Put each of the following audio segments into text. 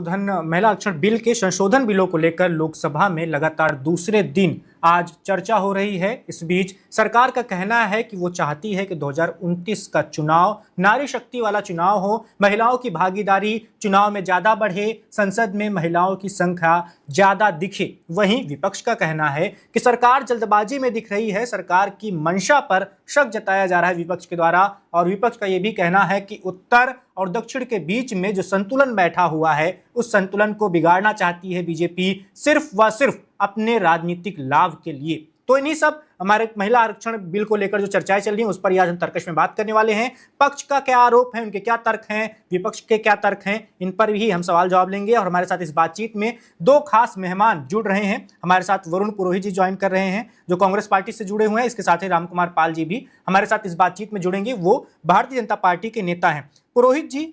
धन महिला आरक्षण बिल के संशोधन बिलों को लेकर लोकसभा में लगातार दूसरे दिन आज चर्चा हो रही है। इस बीच सरकार का कहना है कि वो चाहती है कि 2029 का चुनाव नारी शक्ति वाला चुनाव हो, महिलाओं की भागीदारी चुनाव में ज्यादा बढ़े, संसद में महिलाओं की संख्या ज्यादा दिखे। वहीं विपक्ष का कहना है कि सरकार जल्दबाजी में दिख रही है। सरकार की मंशा पर शक जताया जा रहा है विपक्ष के द्वारा, और विपक्ष का यह भी कहना है कि उत्तर और दक्षिण के बीच में जो संतुलन बैठा हुआ है उस संतुलन को बिगाड़ना चाहती है बीजेपी, सिर्फ व सिर्फ अपने राजनीतिक लाभ के लिए। तो इन्हीं सब हमारे महिला आरक्षण बिल को लेकर जो चर्चाएं चल रही हैं उस पर आज हम तर्कश में बात करने वाले हैं। पक्ष का क्या आरोप है, उनके क्या तर्क हैं, विपक्ष के क्या तर्क हैं, इन पर भी हम सवाल जवाब लेंगे। और हमारे साथ इस बातचीत में दो खास मेहमान जुड़ रहे हैं। हमारे साथ वरुण पुरोहित जी ज्वाइन कर रहे हैं जो कांग्रेस पार्टी से जुड़े हुए हैं। इसके साथ ही रामकुमार पाल जी भी हमारे साथ इस बातचीत में जुड़ेंगे, वो भारतीय जनता पार्टी के नेता हैं। पुरोहित जी,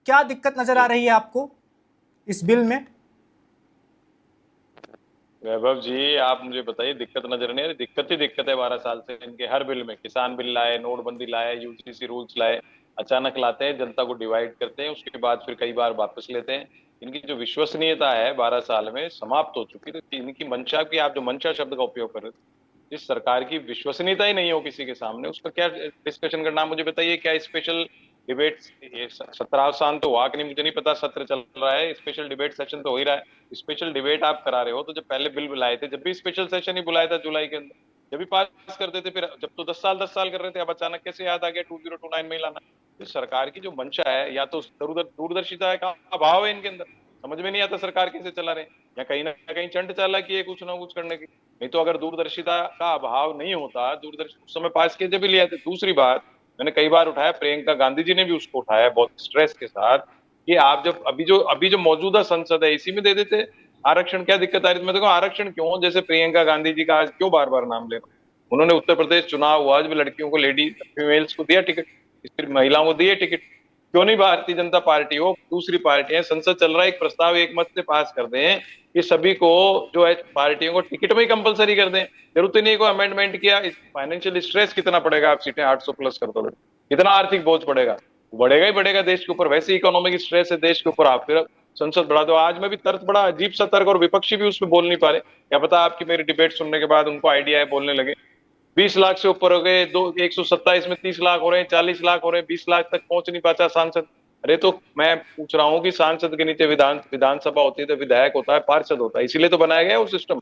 क्या दिक्कत नजर आ रही है आपको इस बिल में? वैभव जी, आप मुझे बताइए, दिक्कत नजर नहीं आ रही? दिक्कत ही दिक्कत है। 12 साल से इनके हर बिल में, किसान बिल लाए, नोटबंदी लाए, यूजीसी रूल्स लाए, अचानक लाते हैं, जनता को डिवाइड करते हैं, उसके बाद फिर कई बार वापस लेते हैं। इनकी जो विश्वसनीयता है 12 साल में समाप्त हो चुकी। तो इनकी मंशा की, आप जो मंशा शब्द का उपयोग कर रहे थे, जिस सरकार की विश्वसनीयता ही नहीं हो किसी के सामने, उस पर क्या डिस्कशन करना? मुझे बताइए, क्या स्पेशल डिबेट? ये 17 तो हुआ कि नहीं मुझे नहीं पता, सत्र चल रहा है, स्पेशल डिबेट सेशन तो हो ही रहा है। स्पेशल डिबेट आप करा रहे हो, तो जब पहले बिल बुलाए थे, जब भी स्पेशल सेशन ही बुलाया था जुलाई के अंदर, जब भी पास करते थे, फिर जब तो 10 साल कर रहे थे, अब अचानक कैसे याद आ गया 2029 में ही लाना? तो सरकार की जो मंशा है, या तो दूरदर्शिता का अभाव है इनके अंदर, समझ में नहीं आता सरकार कैसे चला रहे हैं, या कहीं ना कहीं चंट चालाकी है कुछ ना कुछ करने की। नहीं तो अगर दूरदर्शिता का अभाव नहीं होता, दूरदर्शी उस समय पास किए जब भी लिया था। दूसरी बात, मैंने कई बार उठाया, प्रियंका गांधी जी ने भी उसको उठाया बहुत स्ट्रेस के साथ, कि आप जब अभी जो मौजूदा संसद है इसी में दे देते आरक्षण, क्या दिक्कत आ रही? मैं देखो, आरक्षण क्यों? जैसे प्रियंका गांधी जी का आज क्यों बार बार नाम ले रहा हूं? उन्होंने उत्तर प्रदेश चुनाव हुआ, आज भी लड़कियों को, लेडी फीमेल्स को दिया टिकट, फिर महिलाओं को दिए टिकट। क्यों नहीं भारतीय जनता पार्टी हो, दूसरी पार्टी है, संसद चल रहा है, एक प्रस्ताव एक मत से पास कर दें कि सभी को, जो है पार्टियों को, टिकट में ही कंपलसरी कर दें। जरूरत ही नहीं कोई अमेंडमेंट किया। फाइनेंशियल स्ट्रेस कितना पड़ेगा? आप सीटें 800 प्लस कर दो, कितना आर्थिक बोझ पड़ेगा? बढ़ेगा ही बढ़ेगा देश के ऊपर। वैसे इकोनॉमिक स्ट्रेस है देश के ऊपर, आप फिर संसद बढ़ा दो। आज में भी तर्क बड़ा अजीब सा तर्क, और विपक्षी भी उसमें बोल नहीं पा रहे। क्या पता आपकी मेरी डिबेट सुनने के बाद उनको आइडिया है, बोलने लगे। 20 लाख से ऊपर हो गए, 127 में 30 लाख हो रहे हैं, 40 लाख हो रहे हैं, 20 लाख तक पहुंच नहीं पाता सांसद। अरे तो मैं पूछ रहा हूँ कि सांसद के नीचे विधानसभा होती है, तो विधायक होता है, पार्षद होता है, इसीलिए तो बनाया गया है वो सिस्टम।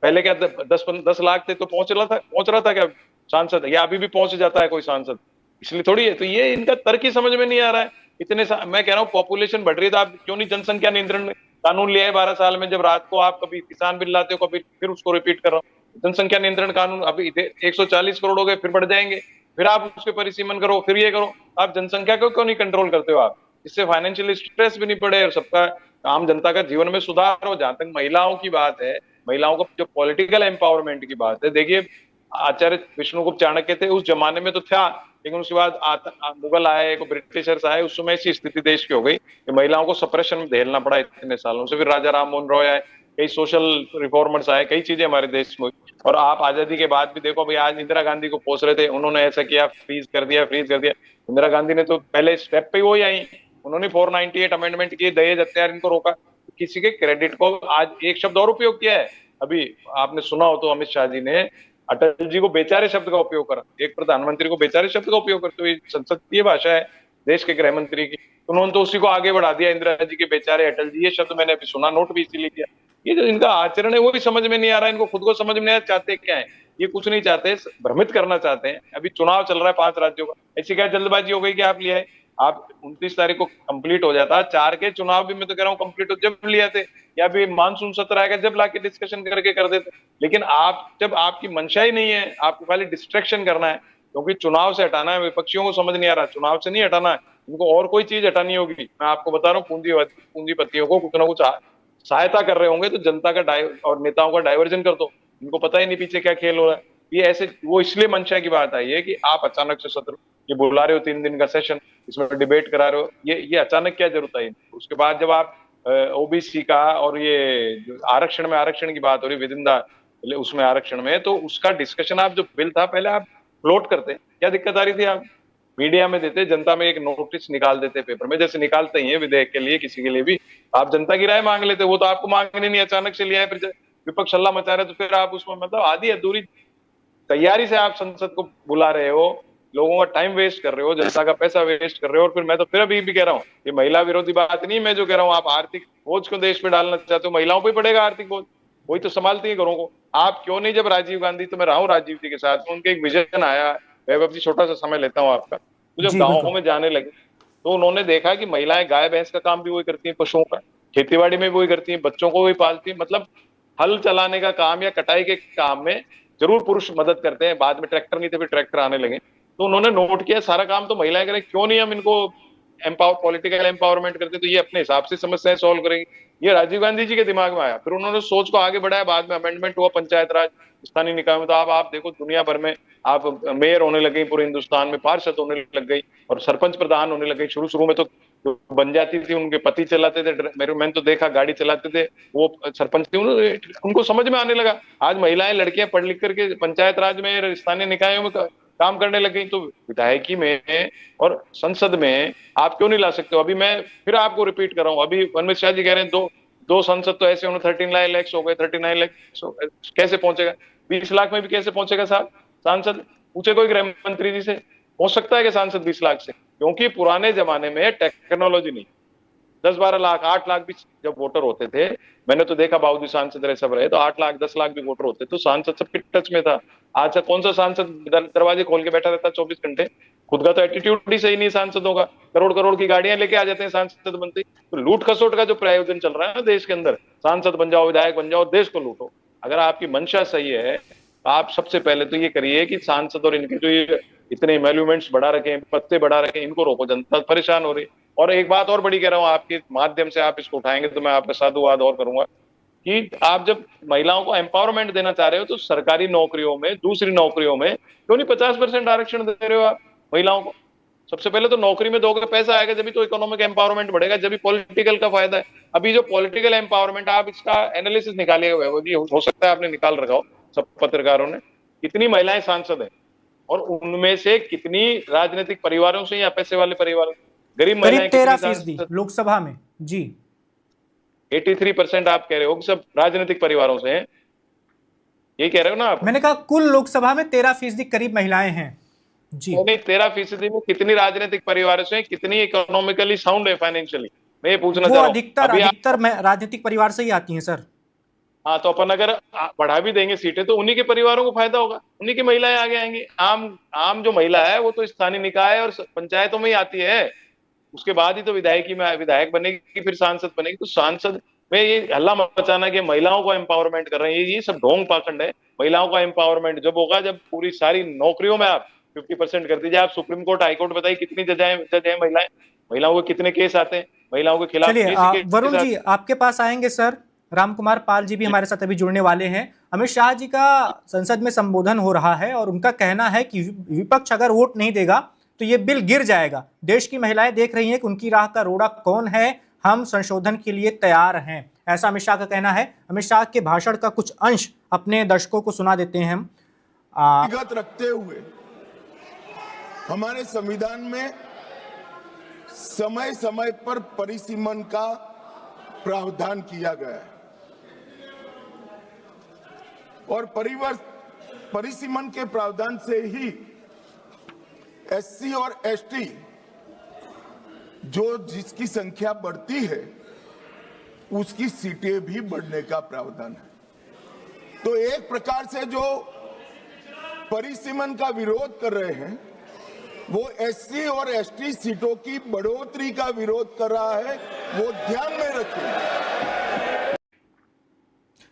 पहले क्या 10 लाख थे तो पहुंच रहा था क्या सांसद? या अभी भी पहुंच जाता है कोई सांसद? इसलिए थोड़ी है। तो ये इनका तर्क ही समझ में नहीं आ रहा है। मैं कह रहा हूँ, पॉपुलेशन बढ़ रही है, तो आप क्यों नहीं जनसंख्या नियंत्रण कानून लिया है 12 साल में? जब रात को आप कभी किसान बिल लाते हो, कभी फिर उसको रिपीट कर रहा हूँ, जनसंख्या नियंत्रण कानून अभी 140 करोड़ हो गए, फिर बढ़ जाएंगे, फिर आप उसके परिसीमन करो, फिर ये करो। आप जनसंख्या को क्यों नहीं कंट्रोल करते हो आप? इससे फाइनेंशियल स्ट्रेस भी नहीं पड़े और सबका, आम जनता का जीवन में सुधार हो। जहां तक महिलाओं की बात है, महिलाओं को जो पॉलिटिकल एम्पावरमेंट की बात है, देखिए, आचार्य विष्णुगुप्त चाणक्य थे, उस जमाने में तो था, लेकिन उसके बाद मुगल आए, ब्रिटिशर्स आए, उस समय ऐसी स्थिति देश की हो गई कि महिलाओं को सप्रेशन में झेलना पड़ा इतने सालों से। फिर राजा राम मोहन रॉय आए, कई सोशल रिफॉर्मर्स आए, कई चीजें हमारे देश में। और आप आजादी के बाद भी देखो भाई, आज इंदिरा गांधी को पोस रहे थे, उन्होंने ऐसा किया, फ्रीज कर दिया, फ्रीज कर दिया। इंदिरा गांधी ने तो पहले स्टेप पे वही आई, उन्होंने 498 अमेंडमेंट किए, दहेज हत्यार इनको रोका। किसी के क्रेडिट को आज एक शब्द और उपयोग किया है। अभी आपने सुना हो तो अमित शाह जी ने अटल जी को बेचारे शब्द का उपयोग करा, एक प्रधानमंत्री को बेचारे शब्द का उपयोग करते हुए। संसदीय भाषा है देश के गृह मंत्री की, उन्होंने तो उसी को आगे बढ़ा दिया, इंदिरा जी के बेचारे, अटल जी, ये शब्द मैंने अभी सुना, नोट भी इसीलिए किया। ये जो इनका आचरण है वो भी समझ में नहीं आ रहा है, इनको खुद को समझ में नहीं आ रहा चाहते क्या है। ये कुछ नहीं चाहते, भ्रमित करना चाहते हैं। अभी चुनाव चल रहा है 5 राज्यों का, ऐसी क्या जल्दबाजी हो गई कि आप लिया है? आप 29 तारीख को कंप्लीट हो जाता, 4 के चुनाव भी मैं तो कह रहा हूँ कंप्लीट हो जब लिया थे, या भी मानसून सत्र आएगा जब लाके डिस्कशन करके कर देते। लेकिन आप, जब आपकी मंशा ही नहीं है, आपको खाली डिस्ट्रैक्शन करना है, क्योंकि चुनाव से हटाना है, विपक्षियों को समझ नहीं आ रहा, चुनाव से नहीं हटाना है इनको, और कोई चीज हटानी होगी। मैं आपको बता रहा हूँ, पूंजीपतियों को कुछ ना कुछ सहायता कर रहे होंगे, तो जनता का और नेताओं का डाइवर्जन कर दो। इनको पता ही नहीं पीछे क्या खेल हो रहा है। ये ऐसे, वो इसलिए मंशा की बात आई है कि आप अचानक से सत्र ये बुला रहे हो, 3 दिन का सेशन, इसमें डिबेट करा रहे हो, ये अचानक क्या जरूरत है? उसके बाद जब आप ओबीसी का और ये आरक्षण में, आरक्षण की बात हो रही विद इन द उसमें आरक्षण में, तो उसका डिस्कशन, आप जो बिल था पहले आप फ्लोट करते, क्या दिक्कत आ रही थी? आप मीडिया में देते, जनता में एक नोटिस निकाल देते पेपर में, जैसे निकालते ही है विधेयक के लिए, किसी के लिए भी, आप जनता की राय मांग लेते, वो तो आपको मांगने नहीं, अचानक से लिया है, फिर विपक्ष हल्ला मचा रहा है तो फिर आप उसमें मतलब आधी अधूरी तैयारी से आप संसद को बुला रहे हो, लोगों का टाइम वेस्ट कर रहे हो, जनता का पैसा वेस्ट कर रहे हो। और फिर मैं तो फिर अभी भी कह रहा हूँ, ये महिला विरोधी बात नहीं, मैं जो कह रहा हूँ, आप आर्थिक बोझ को देश पे डालना चाहते हो, महिलाओं पे पड़ेगा आर्थिक बोझ, वही तो संभालती है घरों को। आप क्यों नहीं, जब राजीव गांधी, तो मैं रहा हूँ राजीव जी के साथ, उनके एक विजन आया, वैभव जी छोटा सा समय लेता हूँ आपका, तो जब जी गाँव बिल्कुल। में जाने लगे तो उन्होंने देखा कि महिलाएं गाय भैंस का काम भी वही करती हैं, पशुओं का, खेतीबाड़ी में भी वही करती हैं, बच्चों को वही पालती हैं, मतलब हल चलाने का काम या कटाई के काम में जरूर पुरुष मदद करते हैं, बाद में ट्रैक्टर नहीं थे फिर ट्रैक्टर आने लगे, तो उन्होंने नोट किया सारा काम तो महिलाएं करें, क्यों नहीं हम इनको पॉलिटिकल एम्पावरमेंट करते तो ये अपने हिसाब से समस्याएं सॉल्व करेंगी। ये राजीव गांधी जी के दिमाग में आया, फिर उन्होंने सोच को आगे बढ़ाया, बाद में अमेंडमेंट हुआ पंचायत राज स्थानीय निकाय में, तो आप देखो दुनिया भर में आप मेयर होने लगे, पूरे हिंदुस्तान में पार्षद होने लग गई और सरपंच प्रधान होने लग गई। शुरू शुरू में तो बन जाती थी, उनके पति चलाते थे, मैंने तो देखा गाड़ी चलाते थे वो सरपंच थे, उनको समझ में आने लगा। आज महिलाएं लड़कियां पढ़ लिख करके पंचायत राज में स्थानीय निकायों में काम करने लग गई, तो विधायकी में और संसद में आप क्यों नहीं ला सकते हो? अभी मैं फिर आपको रिपीट कर रहा हूँ, अभी अमित शाह जी कह रहे हैं दो संसद तो ऐसे उन्होंने 39 लाख हो गए, 39 लाख कैसे पहुंचेगा? 20 लाख में भी कैसे पहुंचेगा साहब सांसद? पूछे कोई गृह मंत्री जी से, हो सकता है कि सांसद 20 लाख से? क्योंकि पुराने जमाने में टेक्नोलॉजी नहीं, 10-12 लाख 8 लाख भी जब वोटर होते थे, मैंने तो देखा बाबूजी सांसद रहे सब रहे, तो 8 लाख 10 लाख भी वोटर होते तो सांसद सबके टच में था। आज कौन सा सांसद दरवाजे खोल के बैठा रहता 24 घंटे? खुद का तो एटीट्यूड ही सही नहीं सांसदों का, करोड़ करोड़ की गाड़ियां लेके आ जाते हैं सांसद बनते ही। तो लूट खसोट का जो प्रायोजन चल रहा है ना देश के अंदर, सांसद बन जाओ, विधायक बन जाओ, देश को लूटो। अगर आपकी मंशा सही है, आप सबसे पहले तो ये करिए कि सांसद और इनके जो ये इतने इमेल्यूमेंट्स बढ़ा रखे, पत्ते बढ़ा रखे, इनको रोको, जनता परेशान हो रही। और एक बात और बड़ी कह रहा हूं, आपके माध्यम से आप इसको उठाएंगे तो मैं आपका साधुवाद और करूंगा कि आप जब महिलाओं को एम्पावरमेंट देना चाह रहे हो तो सरकारी नौकरियों में, दूसरी नौकरियों में क्यों नहीं 50% आरक्षण दे रहे हो आप महिलाओं को? सबसे पहले तो नौकरी में दोगे, पैसा आएगा, जब भी तो इकोनॉमिक एम्पावरमेंट बढ़ेगा, जब भी पॉलिटिकल का फायदा है। अभी जो पॉलिटिकल एम्पावरमेंट, आप इसका एनालिसिस निकालिएगा वैभव जी, हो सकता है आपने निकाल रखा हो, सब पत्रकारों ने, कितनी महिलाएं सांसद हैं और उनमें से कितनी राजनीतिक परिवारों से या पैसे वाले परिवारों, गरीब करीब महिलाएं कितनी 13% सांसद? लोकसभा में। जी 83% आप कह रहे हो कि सब राजनीतिक परिवारों से हैं, यही कह रहे हो ना आप? मैंने कहा कुल लोकसभा में 13% करीब महिलाएं हैं। जी नहीं, 13% में कितनी राजनीतिक परिवारों से, कितनी इकोनॉमिकली साउंड है फाइनेंशियली, मैं ये पूछना वो चाह रहा हूँ। अधिकतर अभी आप, अधिकतर राजनीतिक परिवार से ही आती हैं सर। हाँ, तो अपन अगर बढ़ा भी देंगे सीटें तो उन्हीं के परिवारों को फायदा होगा, उन्हीं की महिलाएं आगे आएंगी। आम आम जो महिला है वो तो स्थानीय निकाय और पंचायतों में ही आती है, उसके बाद ही तो विधायकी में विधायक बनेगी, फिर सांसद बनेगी। तो सांसद में ये हल्ला मचाना कि महिलाओं को एम्पावरमेंट कर रहे हैं, ये सब ढोंग पाखंड है। महिलाओं का एम्पावरमेंट जब होगा जब पूरी सारी नौकरियों में आप 50% कर दीजिए। आप सुप्रीम कोर्ट, हाई कोर्ट बताइए कितनी जज है महिलाएं, महिलाओं को कितने केस आते हैं, महिलाओं के खिलाफ चलिए कैसी केस वरुण आते जी आपके पास आएंगे सर। राम कुमार पाल जी भी हैं? हमारे साथ अभी जुड़ने वाले हैं। अमित शाह जी का संसद में संबोधन हो रहा है और उनका कहना है कि विपक्ष अगर वोट नहीं देगा तो ये बिल गिर जाएगा। देश की महिलाएं देख रही हैं कि उनकी राह का रोड़ा कौन है, हम संशोधन के लिए तैयार हैं, ऐसा अमित शाह का कहना है। अमित शाह के भाषण का कुछ अंश अपने दर्शकों को सुना देते हैं हम। व्यक्तिगत रखते हुए हमारे संविधान में समय समय पर परिसीमन का प्रावधान किया गया है और परिसीमन के प्रावधान से ही एससी और एसटी जो जिसकी संख्या बढ़ती है उसकी सीटें भी बढ़ने का प्रावधान है। तो एक प्रकार से जो परिसीमन का विरोध कर रहे हैं वो एससी और एसटी सीटों की बढ़ोतरी का विरोध कर रहा है, वो ध्यान में रखें।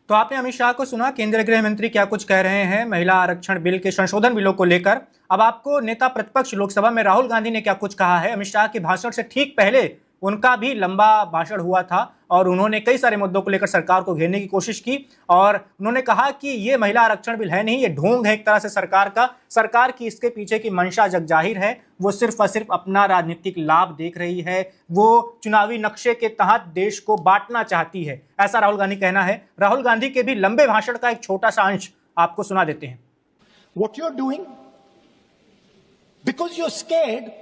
तो आपने अमित शाह को सुना, केंद्रीय गृह मंत्री क्या कुछ कह रहे हैं महिला आरक्षण बिल के संशोधन बिलों को लेकर। अब आपको नेता प्रतिपक्ष लोकसभा में राहुल गांधी ने क्या कुछ कहा है। अमित शाह के भाषण से ठीक पहले उनका भी लंबा भाषण हुआ था और उन्होंने कई सारे मुद्दों को लेकर सरकार को घेरने की कोशिश की और उन्होंने कहा कि ये महिला आरक्षण बिल है नहीं, ये ढोंग है एक तरह से सरकार का। सरकार की इसके पीछे की मंशा जगजाहिर है, वो सिर्फ और सिर्फ अपना राजनीतिक लाभ देख रही है, वो चुनावी नक्शे के तहत देश को बांटना चाहती है, ऐसा राहुल गांधी कहना है। राहुल गांधी के भी लंबे भाषण का एक छोटा सा अंश आपको सुना देते हैं। What you're doing because you're scared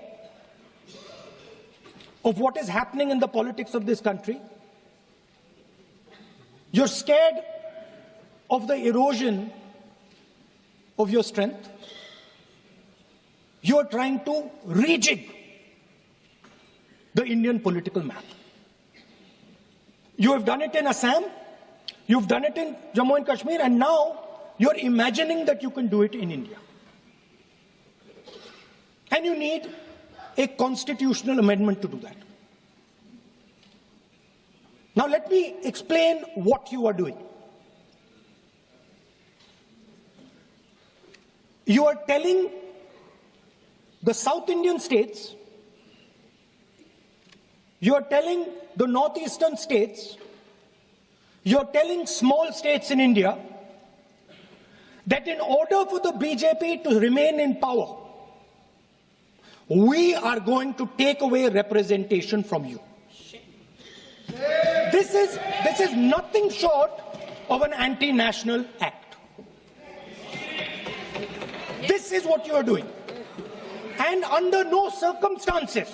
of what is happening in the politics of this country, You're scared of the erosion of your strength. You're trying to rejig the Indian political map. You have done it in Assam, you've done it in Jammu and Kashmir, and now you're imagining that you can do it in India. And you need a constitutional amendment to do that. Now let me explain what you are doing. You are telling the South Indian states, you are telling the northeastern states, you are telling small states in India that in order for the BJP to remain in power, we are going to take away representation from you. This is nothing short of an anti-national act. This is what you are doing. And under no circumstances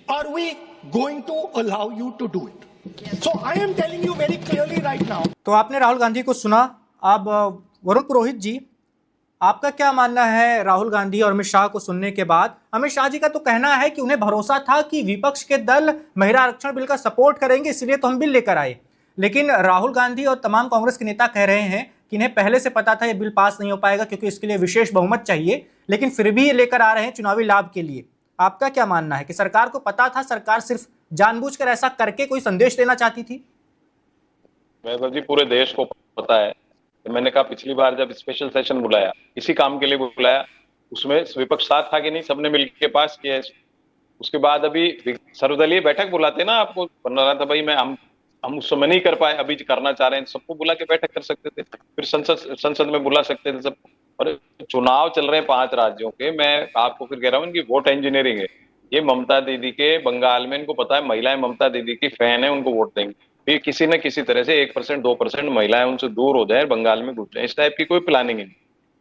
are we going to allow you to do it. So I am telling you very clearly right now. तो आपने राहुल गांधी को सुना। अब वरुण पुरोहित जी, आपका क्या मानना है राहुल गांधी और अमित शाह को सुनने के बाद? अमित शाह जी का तो कहना है कि उन्हें भरोसा था कि विपक्ष के दल महिला आरक्षण बिल का सपोर्ट करेंगे, इसलिए तो हम बिल लेकर आए। लेकिन राहुल गांधी और तमाम कांग्रेस के नेता कह रहे हैं कि इन्हें पहले से पता था ये बिल पास नहीं हो पाएगा क्योंकि इसके लिए विशेष बहुमत चाहिए, लेकिन फिर भी ये लेकर आ रहे हैं चुनावी लाभ के लिए। आपका क्या मानना है कि सरकार को पता था, सरकार सिर्फ जानबूझकर ऐसा करके कोई संदेश देना चाहती थी? वैभव जी, पूरे देश को पता है। मैंने कहा पिछली बार जब स्पेशल सेशन बुलाया, इसी काम के लिए बुलाया, उसमें विपक्ष साथ था कि नहीं, सबने मिलकर पास किया। उसके बाद अभी सर्वदलीय बैठक बुलाते ना, आपको बना रहा था भाई, हम उस समय नहीं कर पाए, अभी करना चाह रहे हैं, सबको बुला के बैठक कर सकते थे, फिर संसद में बुला सकते थे सब। और चुनाव चल रहे हैं 5 राज्यों के। मैं आपको फिर कह रहा हूँ, इनकी वोट इंजीनियरिंग है ये। ममता दीदी के बंगाल में इनको पता है महिलाएं ममता दीदी की फैन है, उनको वोट देंगे। फिर किसी न किसी तरह से 1% 2% महिलाएं उनसे दूर हो जाए, बंगाल में घुस जाए। इस टाइप की कोई प्लानिंग नहीं,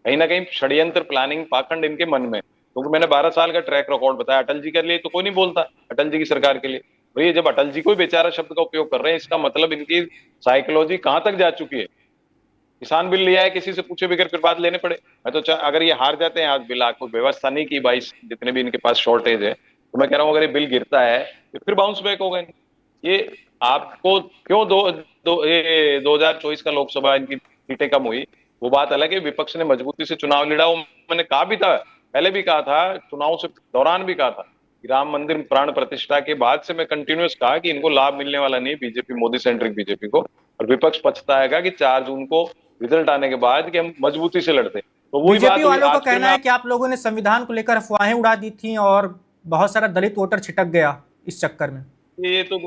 कहीं ना कहीं षड्यंत्र, प्लानिंग, पाखंड इनके मन में। क्योंकि मैंने 12 साल का ट्रैक रिकॉर्ड बताया। अटल जी के लिए तो कोई नहीं बोलता, अटल जी की सरकार के लिए। भैया जब अटल जी को बेचारा शब्द का उपयोग कर रहे हैं, इसका मतलब इनकी साइकोलॉजी कहां तक जा चुकी है। किसान बिल लिया है, किसी से पूछे बगैर फिर बात लेने पड़े। मैं तो अगर ये हार जाते हैं आज बिल, आपको व्यवस्था नहीं की 22 जितने भी इनके पास शॉर्टेज है, तो मैं कह रहा हूँ अगर ये बिल गिरता है तो फिर बाउंस बैक होगा। ये आपको क्यों 2024 का लोकसभा इनकी सीटें कम हुई, वो बात अलग है। विपक्ष ने मजबूती से चुनाव लड़ा। वो मैंने कहा भी था, पहले भी कहा था, चुनाव से दौरान भी कहा था कि राम मंदिर प्राण प्रतिष्ठा के बाद से मैं कंटिन्यूअस कहा कि इनको लाभ मिलने वाला नहीं, बीजेपी, मोदी सेंट्रिक बीजेपी को। और विपक्ष पछताएगा कि 4 जून को रिजल्ट आने के बाद कि हम मजबूती से लड़ते। तो वही बात बीजेपी वालों का कहना है कि आप लोगों ने संविधान को लेकर अफवाहें उड़ा दी थी और बहुत सारा दलित वोटर छिटक गया इस चक्कर में। ये तो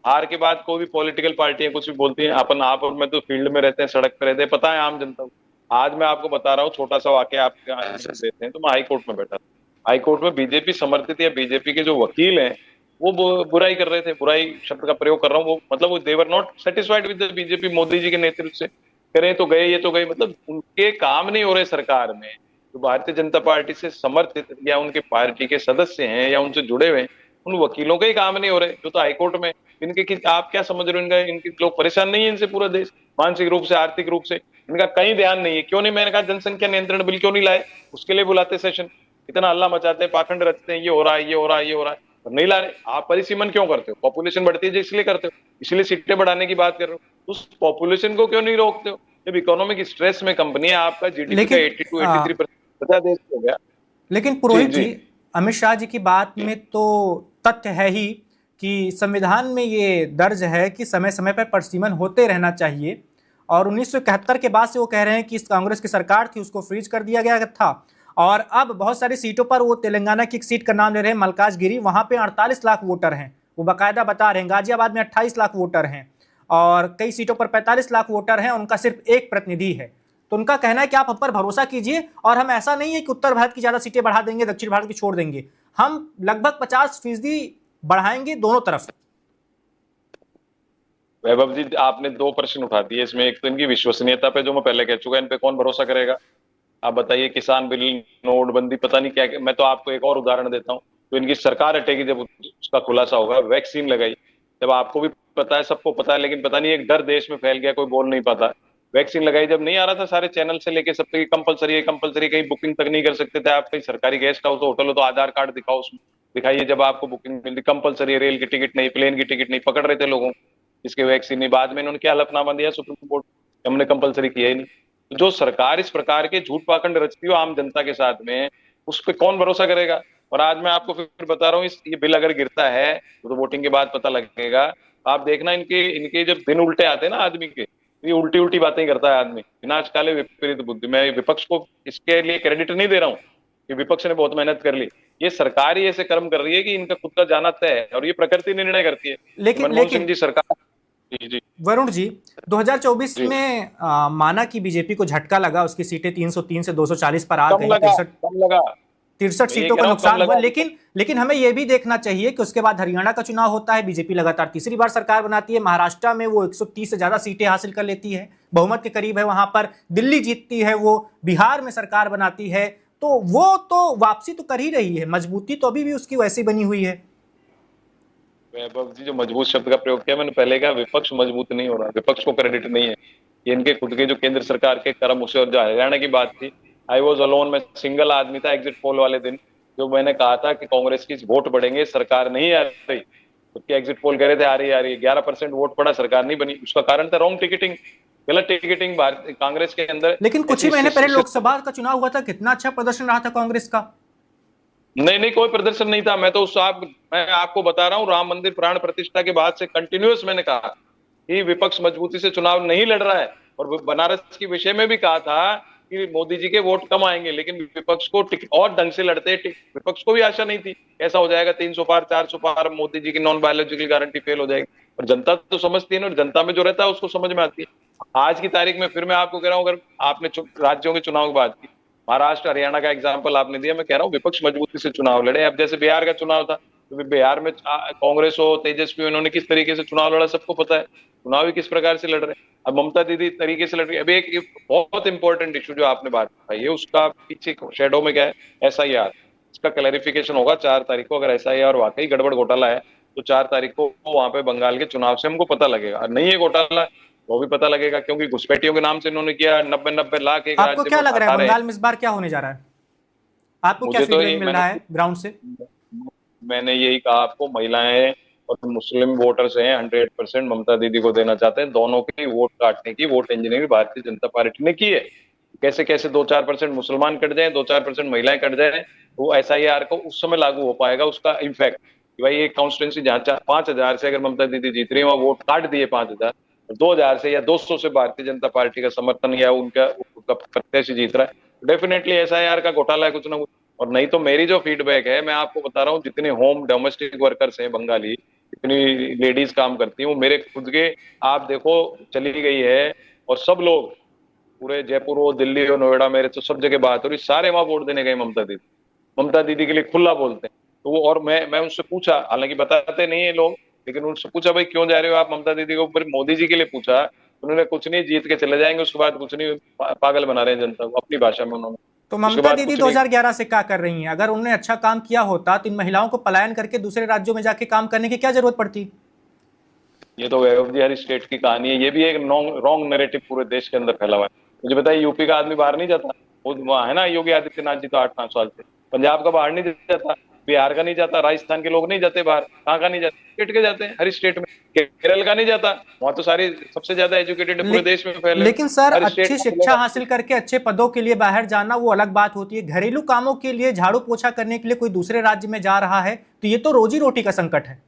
हार के बाद कोई भी पॉलिटिकल पार्टियां कुछ भी बोलती हैं। आप और मैं तो फील्ड में रहते हैं, सड़क पे रहते हैं, पता है आम जनता को। आज मैं आपको बता रहा हूँ, छोटा सा वाकया आप देते हैं। तो मैं हाई कोर्ट में बैठा था। हाई कोर्ट में बीजेपी समर्थित या बीजेपी के जो वकील हैं वो बुराई कर रहे थे। बुराई शब्द का प्रयोग कर रहा हूँ, वो मतलब वो they were not satisfied with the BJP, Modi ji के नेतृत्व से। करें तो गए, ये तो गए, मतलब उनके काम नहीं हो रहे सरकार में। जो भारतीय जनता पार्टी से समर्थित या उनके पार्टी के सदस्य हैं या उनसे जुड़े हुए हैं, उन वकीलों के ही काम नहीं हो रहे जो तो हाईकोर्ट में। इनके आप क्या समझ रहे हो, इनके लोग परेशान नहीं है इनसे, पूरा देश मानसिक रूप से, आर्थिक रूप से इनका कहीं ध्यान नहीं है। क्यों नहीं, मैंने कहा जनसंख्या नियंत्रण बिल क्यों नहीं लाए, उसके लिए बुलाते सेशन, इतना हल्ला मचाते हैं, पाखंड रचते हैं, ये हो रहा है, ये हो रहा है, ये हो रहा है, और नहीं ला रहे। आप परिसीमन क्यों करते हो? पॉपुलेशन बढ़ती है इसलिए करते हो, इसलिए सीटें बढ़ाने की बात कर रहे हो। उस पॉपुलेशन को क्यों नहीं रोकते हो? जब इकोनॉमिक स्ट्रेस में कंपनी है, आपका जीडीपी का 82-83% देश हो गया। लेकिन पुरोहित जी, अमित शाह जी की बात में तो तथ्य है ही कि संविधान में ये दर्ज है कि समय समय पर परिसीमन होते रहना चाहिए। और 1971 के बाद से वो कह रहे हैं कि इस कांग्रेस की सरकार थी उसको फ्रीज कर दिया गया था। और अब बहुत सारी सीटों पर, वो तेलंगाना की एक सीट का नाम ले रहे हैं मलकाजगिरी, वहां पे 48 लाख वोटर हैं, वो बाकायदा बता रहे हैं। गाजियाबाद में 28 लाख वोटर हैं और कई सीटों पर 45 लाख वोटर हैं, उनका सिर्फ एक प्रतिनिधि है। तो उनका कहना है कि आप हम पर भरोसा कीजिए, और हम ऐसा नहीं है कि उत्तर भारत की ज्यादा सीटें बढ़ा देंगे, दक्षिण भारत की छोड़ देंगे, हम लगभग 50% बढ़ाएंगे दोनों तरफ। वैभव जी, आपने 2 प्रश्न उठा दिए इसमें। एक तो इनकी विश्वसनीयता पे, जो मैं पहले कह चुका, इन पे कौन भरोसा करेगा? आप बताइए, किसान बिल, नोटबंदी, पता नहीं क्या। मैं तो आपको एक और उदाहरण देता हूँ। तो इनकी सरकार हटेगी जब उसका खुलासा होगा। वैक्सीन लगाई, जब आपको भी पता है, सबको पता है, लेकिन पता नहीं एक डर देश में फैल गया, कोई बोल नहीं पाता। वैक्सीन लगाई जब नहीं आ रहा था, सारे चैनल से लेके सब तक कंपलसरी है, कंपलसरी, कहीं बुकिंग तक नहीं कर सकते थे आप। कहीं सरकारी गेस्ट हाउस होटल हो तो आधार कार्ड दिखाओ, उसमें दिखाइए जब आपको बुकिंग मिलती। कंपलसरी है, रेल की टिकट नहीं, प्लेन की टिकट नहीं, पकड़ रहे थे लोगों को, इसके वैक्सीन नहीं। बाद में इन्होंने क्या हलफनामा दिया सुप्रीम कोर्ट, हमने कंपलसरी किया ही नहीं। तो जो सरकार इस प्रकार के झूठ पाखंड रचती हो आम जनता के साथ में, उस पर कौन भरोसा करेगा। और आज मैं आपको फिर बता रहा हूँ, इस ये बिल अगर गिरता है तो वोटिंग के बाद पता लगेगा। आप देखना, इनके इनके जब दिन उल्टे आते हैं ना आदमी के, ये उल्टी उल्टी बातें करता है आदमी, विनाश काले विपरीत बुद्धि। मैं विपक्ष को इसके लिए क्रेडिट नहीं दे रहा हूँ कि विपक्ष ने बहुत मेहनत कर ली, ये सरकार ही ऐसे कर्म कर रही है कि इनका खुद का जाना तय है, और ये प्रकृति निर्णय करती है। लेकिन मनमोहन सिंह जी सरकार, जी जी वरुण जी, 2024 जी। में माना कि बीजेपी को झटका लगा, उसकी सीटें 303 से 240 पर आ कम गई, लगा, कम लगा। 63 मैं ये सीटों कह का रहा हूँ, कम नुकसान हुआ। लगा। लेकिन हमें यह भी देखना चाहिए कि उसके बाद हरियाणा का चुनाव होता है, बीजेपी लगातार तीसरी बार सरकार बनाती है, महाराष्ट्र में वो 130 से ज्यादा सीटें हासिल कर लेती है, बहुमत के करीब है वहां पर, दिल्ली जीतती है वो, बिहार में सरकार बनाती है, तो वो तो वापसी तो कर ही रही है, मजबूती तो अभी भी उसकी वैसी बनी हुई है। वैभव जी, जो मजबूत शब्द का प्रयोग किया, मैंने पहले कहा विपक्ष मजबूत नहीं हो रहा, विपक्ष को क्रेडिट नहीं है, ये इनके खुद के जो केंद्र सरकार के कर्म उसे। और जो हरियाणा की बात थी, आई वॉज अलोन, मैं सिंगल आदमी था एग्जिट पोल वाले दिन, जो मैंने कहा था कि कांग्रेस की वोट बढ़ेंगे, सरकार नहीं आ रही, उसके एग्जिट पोल कह रहे थे आ रही, आ रही, 11% वोट पड़ा, सरकार नहीं बनी। उसका कारण था रॉन्ग टिकटिंग, गलत टिकटिंग कांग्रेस के अंदर। लेकिन कुछ ही महीने पहले लोकसभा का चुनाव हुआ था, कितना अच्छा प्रदर्शन रहा था कांग्रेस का। नहीं नहीं, कोई प्रदर्शन नहीं था। मैं तो मैं आपको बता रहा हूँ, राम मंदिर प्राण प्रतिष्ठा के बाद से कंटिन्यूअस मैंने कहा कि विपक्ष मजबूती से चुनाव नहीं लड़ रहा है, और बनारस के विषय में भी कहा था कि मोदी जी के वोट कम आएंगे, लेकिन विपक्ष को और ढंग से लड़ते, विपक्ष को भी आशा नहीं थी ऐसा हो जाएगा, 300 पार 400 पार, मोदी जी की नॉन बायोलॉजिकल गारंटी फेल हो जाएगी। और जनता तो समझती है ना, और जनता में जो रहता है उसको समझ में आती है। आज की तारीख में फिर मैं आपको कह रहा हूँ, अगर आपने राज्यों के चुनाव की बात की, महाराष्ट्र हरियाणा का एग्जाम्पल आपने दिया, मैं कह रहा हूँ विपक्ष मजबूती से चुनाव लड़े। अब जैसे बिहार का चुनाव था, तो बिहार में कांग्रेस हो, तेजस्वी, इन्होंने किस तरीके से चुनाव लड़ा सबको पता है, चुनाव ही किस प्रकार से लड़ रहे हैं। अब ममता दीदी तरीके से लड़ रही है। अभी एक बहुत इंपॉर्टेंट इशू जो आपने बात बताई है, उसका पीछे शेडो में क्या है, SIR, इसका क्लैरिफिकेशन होगा 4 तारीख को। अगर SIR वाकई गड़बड़ घोटाला है तो 4 तारीख को वहां पे बंगाल के चुनाव से हमको पता लगेगा। और नहीं है घोटाला, वो भी पता लगेगा, क्योंकि घुसपैठियों के नाम से इन्होंने किया 90-90 लाख एक आपको राज्य क्या में लग रहा है उठा रहे बंगाल में इस बार क्या होने जा रहा है? आपको क्या मुझे तो फीडबैक मिल रहा है ग्राउंड से? मैंने यही कहा आपको, महिलाएं और मुस्लिम वोटर्स हैं 100% ममता दीदी को देना चाहते हैं। दोनों की वोट काटने की vote engineering Bharatiya Janata party ने की है। कैसे कैसे 2-4% मुसलमान कट जाए, 2-4% महिलाएं कट जाए, वो SIR को उस समय लागू हो पाएगा उसका इम्पैक्ट। भाई एक कॉन्स्टिट्यूंसी जहाँ 5,000 से अगर ममता दीदी जीत रही है, वहाँ वोट काट दिए 5,000, 2,000 से या 200 से भारतीय जनता पार्टी का समर्थन या उनका प्रत्याशी जीत रहा है, डेफिनेटली SIR का घोटाला है कुछ ना कुछ। और नहीं तो मेरी जो फीडबैक है, मैं आपको बता रहा हूँ, जितने होम डोमेस्टिक वर्कर्स हैं बंगाली, जितनी लेडीज काम करती हैं, वो मेरे खुद के, आप देखो, चली गई है, और सब लोग पूरे जयपुर हो, दिल्ली हो, नोएडा, मेरे तो सब जगह बात हो रही, सारे वहां वोट देने गए ममता दीदी के लिए खुला बोलते हैं। तो वो, और मैं उनसे पूछा, हालांकि बताते नहीं है लोग, लेकिन उनसे पूछा भाई क्यों जा रहे हो आप ममता दीदी के ऊपर, मोदी जी के लिए पूछा, उन्होंने कुछ नहीं, जीत के चले जाएंगे, उसके बाद कुछ नहीं, पागल बना रहे हैं जनता को, अपनी भाषा में उन्होंने। तो उसके ममता बाद दीदी कुछ नहीं। 2011 से क्या कर रही हैं? अगर उन्होंने अच्छा काम किया होता तो इन महिलाओं को पलायन करके दूसरे राज्यों में जाके काम करने की क्या जरूरत पड़ती? ये तो वैभव जी हर स्टेट की कहानी है, ये भी एक रॉन्ग नैरेटिव पूरे देश के अंदर फैला हुआ है। मुझे बताइए, यूपी का आदमी बाहर नहीं जाता, वो वहाँ है ना योगी आदित्यनाथ जी, तो 8-9 साल से। पंजाब का बाहर नहीं जाता, बिहार का नहीं जाता, राजस्थान के लोग नहीं जाते बाहर, कहाँ का नहीं जाते, स्टेट के जाते हैं हर स्टेट में। केरल का नहीं जाता, वहां तो सारी सबसे ज्यादा एजुकेटेड पूरे देश में फैले। लेकिन सर, हर स्टेट अच्छी शिक्षा हासिल करके अच्छे पदों के लिए बाहर जाना वो अलग बात होती है, घरेलू कामों के लिए, झाड़ू पोछा करने के लिए कोई दूसरे राज्य में जा रहा है तो ये तो रोजी रोटी का संकट है।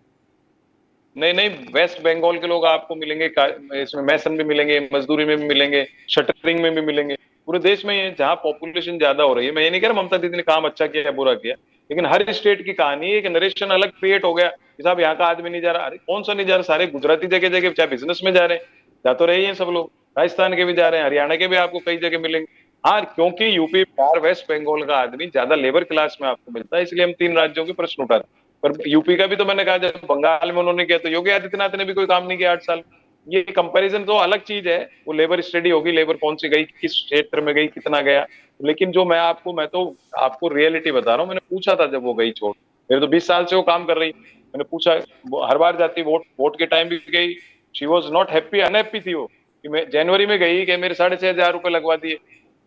नहीं नहीं, वेस्ट बंगाल के लोग आपको मिलेंगे, इसमें मैसन भी मिलेंगे, मजदूरी में भी मिलेंगे, शटरिंग में भी मिलेंगे, पूरे देश में जहाँ पॉपुलेशन ज्यादा हो रही है। मैं ये नहीं कह रहा ममता दीदी ने काम अच्छा किया या बुरा किया, लेकिन हर स्टेट की कहानी, एक नरेशन अलग क्रिएट हो गया कि साहब यहाँ का आदमी नहीं जा रहा। अरे कौन सा नहीं जा रहा, सारे गुजराती जगह जगह चाहे बिजनेस में जा रहे हैं, जा तो रहे हैं सब लोग, राजस्थान के भी जा रहे हैं, हरियाणा के भी आपको कई जगह मिलेंगे। हाँ, क्योंकि यूपी, बिहार, वेस्ट बंगाल का आदमी ज्यादा लेबर क्लास में आपको मिलता है, इसलिए हम 3 राज्यों के प्रश्न उठाते हैं। पर यूपी का भी तो मैंने कहा, जब बंगाल में उन्होंने किया तो योगी आदित्यनाथ ने भी कोई काम नहीं किया 8 साल। ये कंपैरिजन तो अलग चीज है, वो लेबर स्टडी होगी, लेबर कौन सी गई, किस क्षेत्र में गई, कितना गया। लेकिन जो मैं तो आपको रियलिटी बता रहा हूँ, मैंने पूछा था जब वो गई छोड़, मेरे तो 20 साल से वो काम कर रही, मैंने पूछा, वो हर बार जाती, वोट के टाइम भी गई, she was not happy, unhappy थी वो, कि मैं जनवरी में गई कि मेरे 6,500 रुपए लगवा दिए,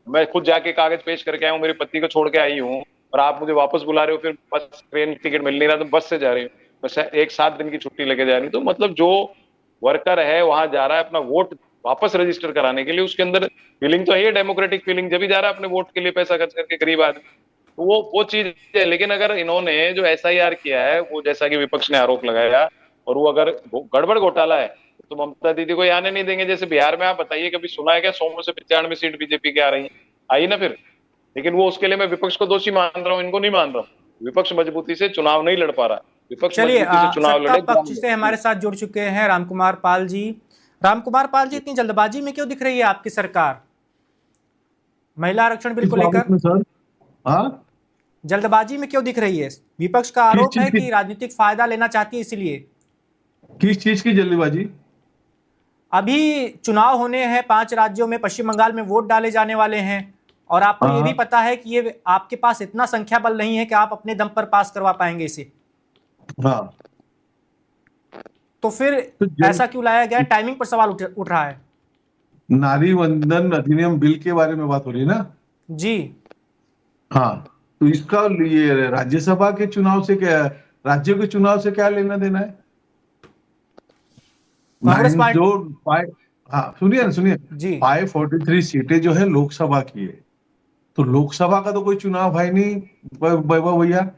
मैं खुद जाके कागज पेश करके आया हूँ, मेरे पति को छोड़ के आई हूँ, और आप मुझे वापस बुला रहे हो, फिर बस ट्रेन टिकट मिल नहीं रहा तो बस से जा रही हूँ, बस एक 7 दिन की छुट्टी लेके जा रही हूँ। तो मतलब जो वर्कर है वहां जा रहा है अपना वोट वापस रजिस्टर कराने के लिए, उसके अंदर फीलिंग तो है, डेमोक्रेटिक फीलिंग, जब भी जा रहा है अपने वोट के लिए पैसा खर्च करके गरीब आदमी, तो वो चीज है। लेकिन अगर इन्होंने जो SIR किया है, वो जैसा कि विपक्ष ने आरोप लगाया, और वो अगर गड़बड़ घोटाला है तो ममता दीदी को आने नहीं देंगे। जैसे बिहार में आप बताइए, कभी सुना है क्या 100 में से 95 सीट बीजेपी की आ रही है? आई ना फिर। लेकिन वो उसके लिए मैं विपक्ष को दोषी मान रहा हूँ, इनको नहीं मान रहा हूँ। विपक्ष मजबूती से चुनाव नहीं लड़ पा रहा, विपक्ष चलिए, मजबूती से चुनाव सत्ता लड़े। पक्ष से हमारे साथ जुड़ चुके हैं रामकुमार पाल जी। रामकुमार पाल जी, इतनी जल्दबाजी में क्यों दिख रही है आपकी सरकार महिला आरक्षण बिल को लेकर? सर, हाँ, जल्दबाजी में क्यों दिख रही है? विपक्ष का आरोप है कि राजनीतिक फायदा लेना चाहती है, इसीलिए। किस चीज की जल्दबाजी? अभी चुनाव होने हैं 5 राज्यों में, पश्चिम बंगाल में वोट डाले जाने वाले हैं, और आपको ये भी पता है कि ये आपके पास इतना संख्या बल नहीं है कि आप अपने दम पर पास करवा पाएंगे इसे। हाँ, तो फिर ऐसा क्यों लाया गया? टाइमिंग पर सवाल उठ रहा है। नारी वंदन अधिनियम बिल के बारे में बात हो रही है ना? जी हाँ, तो इसका ये राज्यसभा के चुनाव से क्या, राज्यों के चुनाव से क्या लेना देना है? कांग्रेस पार्टी हाँ, सुनिए जी 543 सीटें जो है लोकसभा की है, तो लोकसभा का तो कोई चुनाव है नहीं वैभव भैया।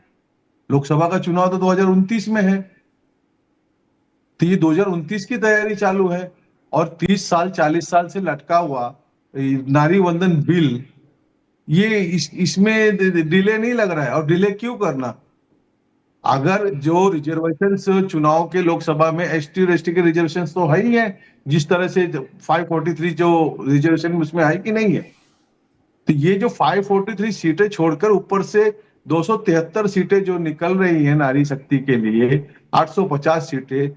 लोकसभा का चुनाव तो 2029 में है, तो ये 2029 की तैयारी चालू है, और 30 साल 40 साल से लटका हुआ नारी वंदन बिल, ये इसमें डिले नहीं लग रहा है। और डिले क्यों करना? अगर जो रिजर्वेशन चुनाव के लोकसभा में ST और ST के रिजर्वेशन तो है ही है, जिस तरह से 543 जो रिजर्वेशन उसमें है कि नहीं है, तो ये जो 543 सीटें छोड़कर ऊपर से 273 सीटें जो निकल रही हैं नारी शक्ति के लिए, 850 सीटें,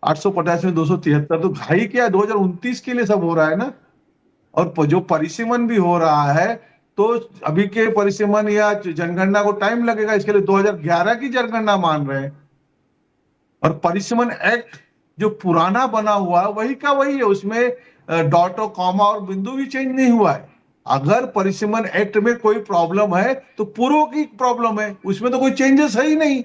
850 में 273, तो भाई क्या 2029 के लिए सब हो रहा है ना। और जो परिसीमन भी हो रहा है, तो अभी के परिसीमन या जनगणना को टाइम लगेगा, इसके लिए 2011 की जनगणना मान रहे हैं। और परिसीमन एक्ट जो पुराना बना हुआ है वही का वही है, उसमें डॉट और कॉमा और बिंदु भी चेंज नहीं हुआ है। अगर परिसीमन एक्ट में कोई प्रॉब्लम है तो पूर्व की प्रॉब्लम है, उसमें तो कोई चेंजेस है ही नहीं।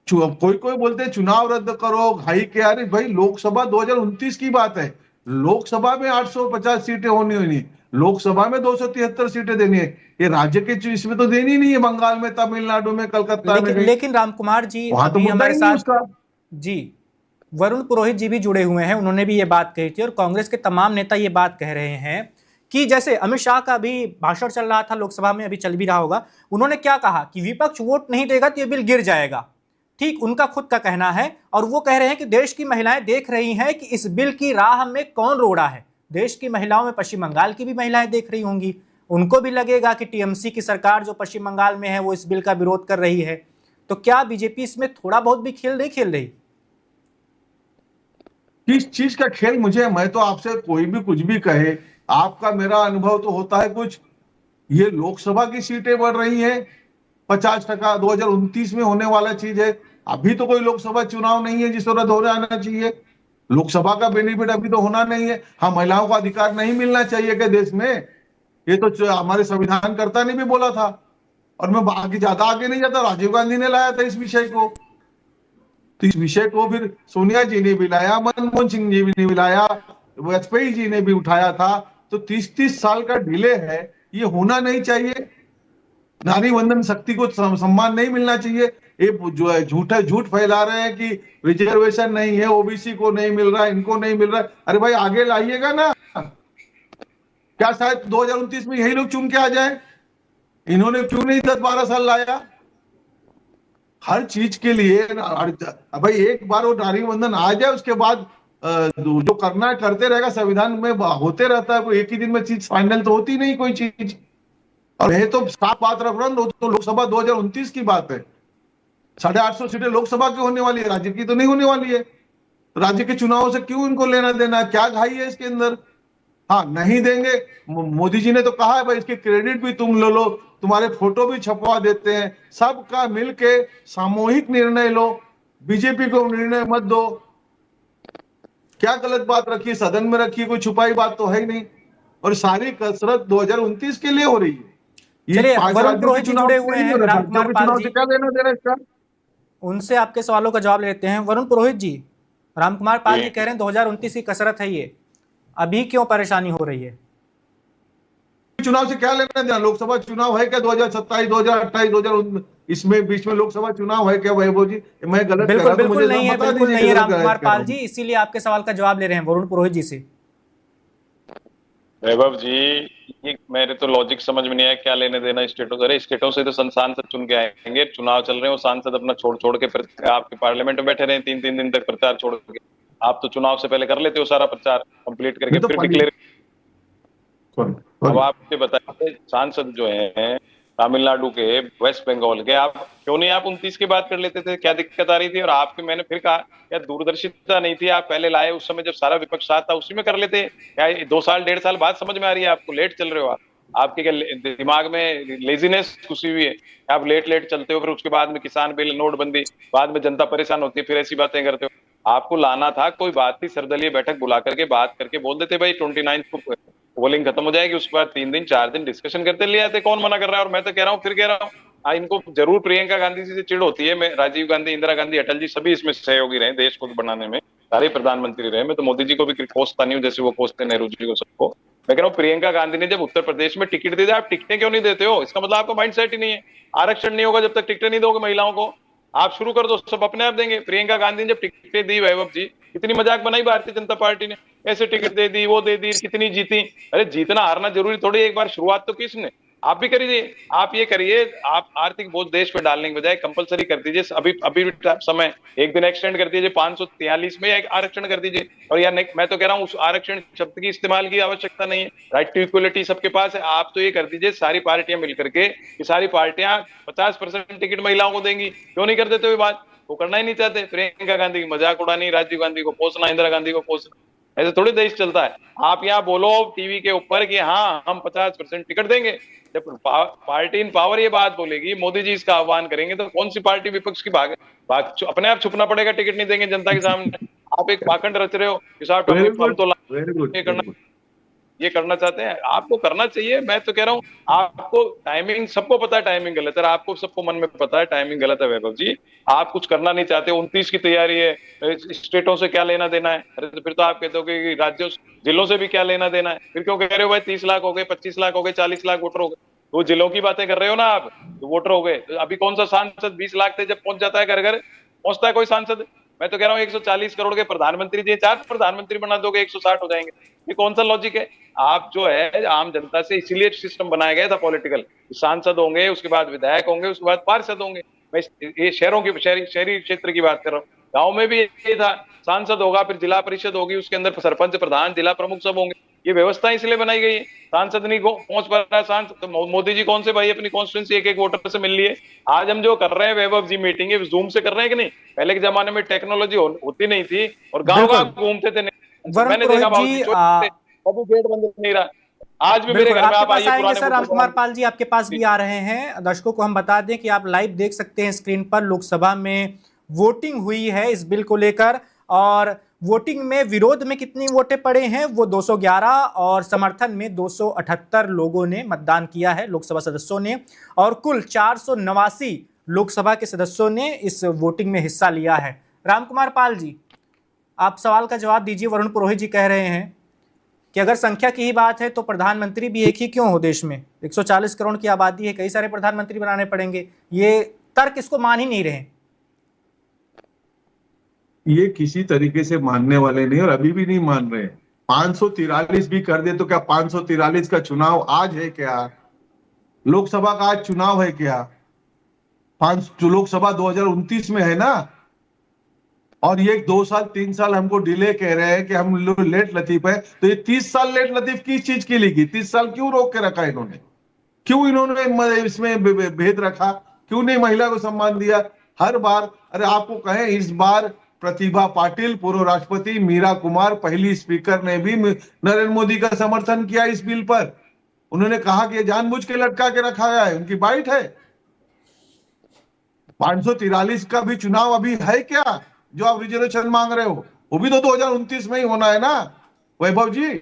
कोई बोलते हैं चुनाव रद्द करो, भाई के, अरे भाई लोकसभा 2029 की बात है, लोकसभा में 850 सीटें होनी, लोकसभा में 273 सीटें देनी है, ये राज्य के इसमें तो देनी नहीं है, बंगाल में, तमिलनाडु में, कलकत्ता में। लेकिन रामकुमार जी, वहां तो हमारे साथ उसका जी वरुण पुरोहित जी भी जुड़े हुए हैं, उन्होंने भी ये बात कही थी, और कांग्रेस के तमाम नेता ये बात कह रहे हैं कि जैसे अमित शाह का भी भाषण चल रहा था लोकसभा में, अभी चल भी रहा होगा, उन्होंने क्या कहा कि विपक्ष वोट नहीं देगा तो ये बिल गिर जाएगा। ठीक उनका खुद का कहना है, और वो कह रहे हैं कि देश की महिलाएं देख रही हैं कि इस बिल की राह में कौन रोड़ा है। देश की महिलाओं में पश्चिम बंगाल की भी महिलाएं देख रही होंगी, उनको भी लगेगा कि TMC की सरकार जो पश्चिम बंगाल में है वो इस बिल का विरोध कर रही है। तो क्या बीजेपी इसमें थोड़ा बहुत भी खेल नहीं खेल रही? किस चीज का खेल? मैं तो आपसे कोई भी कुछ भी कहे, आपका मेरा अनुभव तो होता है कुछ। ये लोकसभा की सीटें बढ़ रही हैं 50%, 2029 में होने वाला चीज है। अभी तो कोई लोकसभा चुनाव नहीं है जिसको रद्द हो जाना चाहिए। लोकसभा का बेनिफिट अभी तो होना नहीं है। हाँ, महिलाओं को अधिकार नहीं मिलना चाहिए क्या देश में? ये तो हमारे संविधानकर्ता ने भी बोला था, और मैं ज्यादा आगे नहीं जाता, राजीव गांधी ने लाया था इस विषय को। तो इस विषय को फिर सोनिया जी ने भी लाया, मनमोहन सिंह जी ने भी लाया, वाजपेयी जी ने भी उठाया था। तो 30-30 साल का डिले है, ये होना नहीं चाहिए। नारी वंदन शक्ति को सम्मान नहीं मिलना चाहिए। ये जो है झूठ फैला रहे हैं कि रिजर्वेशन नहीं है, OBC को नहीं मिल रहा है, इनको नहीं मिल रहा है। अरे भाई आगे लाइएगा ना, क्या शायद 2029 में यही लोग चुन के आ जाए? इन्होंने क्यों नहीं 10-12 साल लाया? हर चीज के लिए भाई एक बार वो नारी वंदन आ जाए, उसके बाद जो करना है करते रहेगा। संविधान में होते रहता है, कोई एक ही दिन में चीज फाइनल तो होती नहीं कोई चीज। और ये तो साफ बात रख रहा हूं, तो लोकसभा 2029 की बात है। 850 सीटें लोकसभा की होने वाली है, राज्य की तो नहीं होने वाली है। राज्य के चुनावों से क्यों इनको लेना देना? क्या घाई है इसके अंदर? हाँ, नहीं देंगे। मोदी जी ने तो कहा है भाई इसके क्रेडिट भी तुम ले लो, तुम्हारे फोटो भी छपवा देते हैं, सबका मिलके सामूहिक निर्णय लो। बीजेपी को निर्णय मत दो। क्या गलत बात रखी, सदन में रखी, कोई छुपाई बात तो है ही नहीं। और सारी कसरत 2029 के लिए हो रही है। ये चलिए, 5 वरुण राज्यों के पुरोहित जी चुनाव जुड़े के हुए लिए नहीं हैं, हो रहा। रामकुमार राज्यों के पाल चुनाव से जी, क्या लेना देना इसका। उनसे आपके सवालों का जवाब लेते हैं। वरुण पुरोहित जी, रामकुमार पाल जी जी कह रहे हैं 2029 की कसरत है ये, अभी क्यों परेशानी हो रही है? चुनाव से क्या लेना देना। लोकसभा चुनाव है क्या 2027, 2028, 2019, इसमें बीच में लोकसभा चुनाव है क्या वैभव जी? मैं गलत कर बिल्कुल रहा तो मुझे बिल्कुल नहीं है, बता बिल्कुल दीजिए नहीं है गलत रामकुमार कह रहा पाल हूं। जी, इसीलिए आपके सवाल का जवाब ले रहे हैं वरुण पुरोहित जी से। वैभव जी, ये मेरे तो लॉजिक समझ में नहीं आया, क्या लेने देना स्टेटों से। अरे स्टेटों से तो सांसद चुन के आएंगे, चुनाव चल रहे हैं, वो सांसद अपना छोड़ छोड़ के आपके पार्लियामेंट में बैठे रहे 3-3 दिन तक प्रचार छोड़ के। आप तो चुनाव से पहले कर लेते हो सारा प्रचार कंप्लीट करके नहीं तो फिर डिक्लेयर। सॉरी अब सॉरी। आप ये बताइए, सांसद जो हैं तमिलनाडु के, वेस्ट बंगाल के, आप क्यों नहीं आप 29 की बात कर लेते थे? क्या दिक्कत आ रही थी? और आपके, मैंने फिर कहा, क्या दूरदर्शिता नहीं थी? आप पहले लाए उस समय जब सारा विपक्ष साथ था, उसी में कर लेते। क्या 2 साल 1.5 साल बाद समझ में आ रही है आपको? लेट चल रहे हो आप। आपके क्या दिमाग में लेजीनेस घुसी हुई है? आप लेट लेट चलते हो, फिर उसके बाद में किसान बिल, नोटबंदी, बाद में जनता परेशान होती है, फिर ऐसी बातें करते हो। आपको लाना था, कोई बात थी, सर्वदलीय बैठक बुला करके बात करके बोल देते भाई 29 को पोलिंग खत्म हो जाएगी, उसके बाद 3 दिन 4 दिन डिस्कशन करते ले आते। कौन मना कर रहा है? और मैं तो कह रहा हूँ, फिर कह रहा हूँ, इनको जरूर प्रियंका गांधी जी से चिढ़ होती है। मैं, राजीव गांधी, इंदिरा गांधी, अटल जी सभी इसमें सहयोगी रहे देश को बनाने में, सारे प्रधानमंत्री रहे। मैं तो मोदी जी को भी कोसता नहीं हूँ जैसे वो कोसते नेहरू जी को, सबको। मैं कह रहा हूँ, प्रियंका गांधी ने जब उत्तर प्रदेश में टिकट दे दिया, आप टिकटें क्यों नहीं देते हो? इसका मतलब आपका माइंड सेट ही नहीं है। आरक्षण नहीं होगा जब तक टिकटें नहीं दोगे महिलाओं को। आप शुरू कर दो, सब अपने आप देंगे। प्रियंका गांधी ने जब टिकटें दी वैभव जी, कितनी मजाक बनाई भारतीय जनता पार्टी ने, ऐसे टिकट दे दी, वो दे दी, कितनी जीती। अरे जीतना हारना जरूरी थोड़ी, एक बार शुरुआत तो किसने? आप भी करिए। आप ये करिए, आप आर्थिक बोझ देश पे डालने के बजाय कंपलसरी कर दीजिए। अभी अभी भी समय, एक दिन एक्सटेंड कर दीजिए, 543 में एक आरक्षण कर दीजिए। और यार मैं तो कह रहा हूँ, उस आरक्षण शब्द की इस्तेमाल की आवश्यकता नहीं है। राइट टू इक्वलिटी सबके पास है। आप तो ये कर दीजिए, सारी पार्टियां मिलकर के, कि सारी पार्टियां 50% टिकट महिलाओं को देंगी। क्यों नहीं कर देते हुए बात? वो करना ही नहीं चाहते। प्रियंका गांधी की मजाक उड़ानी, राजीव गांधी को पोसना, इंदिरा गांधी को पोसना, ऐसे थोड़ी देश चलता है। आप यहाँ बोलो टीवी के ऊपर कि हाँ हम 50% टिकट देंगे, जब पार्टी इन पावर ये बात बोलेगी, मोदी जी इसका आह्वान करेंगे, तो कौन सी पार्टी विपक्ष की अपने आप छुपना पड़ेगा, टिकट नहीं देंगे जनता के सामने। आप एक पाखंड रच रहे हो कि साहब वेरी हम गुड, तो वेरी गुड, ये वेरी करना, गुड। ये करना चाहते हैं। आपको करना चाहिए। मैं तो कह रहा हूँ, आपको टाइमिंग, सबको पता है टाइमिंग गलत है, आपको सबको मन में पता है टाइमिंग गलत है वैभव जी। आप कुछ करना नहीं चाहते। 29 की तैयारी है, स्टेटों से क्या लेना देना है? अरे तो फिर तो आप कहते हो कि राज्यों, जिलों से भी क्या लेना देना है? फिर क्यों कह रहे हो भाई 30 लाख हो गए, 25 लाख हो गए, 40 लाख वोटर हो गए? तो जिलों की बातें कर रहे हो ना आप, तो वोटर हो गए। तो अभी कौन सा सांसद 20 लाख थे जब पहुंच जाता है घर घर? पहुंचता है कोई सांसद? मैं तो कह रहा हूँ 140 करोड़ के प्रधानमंत्री जी, 4 प्रधानमंत्री बना दोगे, 160 हो जाएंगे। ये कौन सा लॉजिक है? आप जो है आम जनता से, इसीलिए सिस्टम बनाया गया था पॉलिटिकल, सांसद होंगे, उसके बाद विधायक होंगे, उसके बाद पार्षद होंगे। मैं ये शहरों की, शहरी क्षेत्र की बात कर रहा हूँ। गांव में भी ये था, सांसद होगा, फिर जिला परिषद होगी, उसके अंदर सरपंच, प्रधान, जिला प्रमुख सब होंगे। ये व्यवस्था इसलिए बनाई गई है। सांसद नहीं पहुंच पा रहा सांसद, तो मोदी जी कौन से भाई अपनी कॉन्स्टिट्यूंसी एक एक वोटर से मिल लिए? आज हम जो कर रहे हैं वैभव जी, मीटिंग जूम से कर रहे हैं कि नहीं? पहले के जमाने में टेक्नोलॉजी होती नहीं थी और गांव बिल्कुल। गांव घूमते थे। वरुण मैंने देखा पुरोहित बाबू जी, जी, कभी गेट बंद नहीं रहा। आज भी मेरे बिल्कुल घर में आपके आप पास आइए, आएंगे पुराने सर। फोटो रामकुमार पाल जी आपके पास भी आ रहे हैं। दर्शकों को हम बता दें कि आप लाइव देख सकते हैं स्क्रीन पर, लोकसभा में वोटिंग हुई है इस बिल को लेकर, और वोटिंग में विरोध में कितनी वोटें पड़े हैं वो 211, और समर्थन में 278 लोगों ने मतदान किया है, लोकसभा सदस्यों ने, और कुल 489 लोकसभा के सदस्यों ने इस वोटिंग में हिस्सा लिया है। रामकुमार पाल जी, आप सवाल का जवाब दीजिए। वरुण पुरोहित जी कह रहे हैं कि अगर संख्या की ही बात है तो प्रधानमंत्री भी एक ही क्यों हो? देश में 140 करोड़ की आबादी है, कई सारे प्रधानमंत्री बनाने पड़ेंगे। ये तर्क इसको मान ही नहीं रहे। ये किसी तरीके से मानने वाले नहीं, और अभी भी नहीं मान रहे। 543 भी कर दे तो क्या 543 का चुनाव आज है क्या? लोकसभा का आज चुनाव है क्या? लोकसभा 2029 में है ना। और ये 2 साल 3 साल हमको डिले कह रहे हैं कि हम लोग लेट लतीफ है, तो ये 30 साल लेट लतीफ किस चीज के लिए की? 30 साल क्यों रोक के रखा इन्होंने? क्यों इन्होंने इसमें भेद रखा? क्यों नहीं महिला को सम्मान दिया हर बार? अरे आपको कहें, इस बार प्रतिभा पाटिल, पूर्व राष्ट्रपति मीरा कुमार, पहली स्पीकर, ने भी नरेंद्र मोदी का समर्थन किया इस बिल पर। उन्होंने कहा कि ये जानबूझ के लटका के रखा गया है, उनकी बाइट है। 543 का भी चुनाव अभी है क्या जो आप रिजर्वेशन मांग रहे हो? वो भी तो 2029 में ही होना है ना वैभव जी।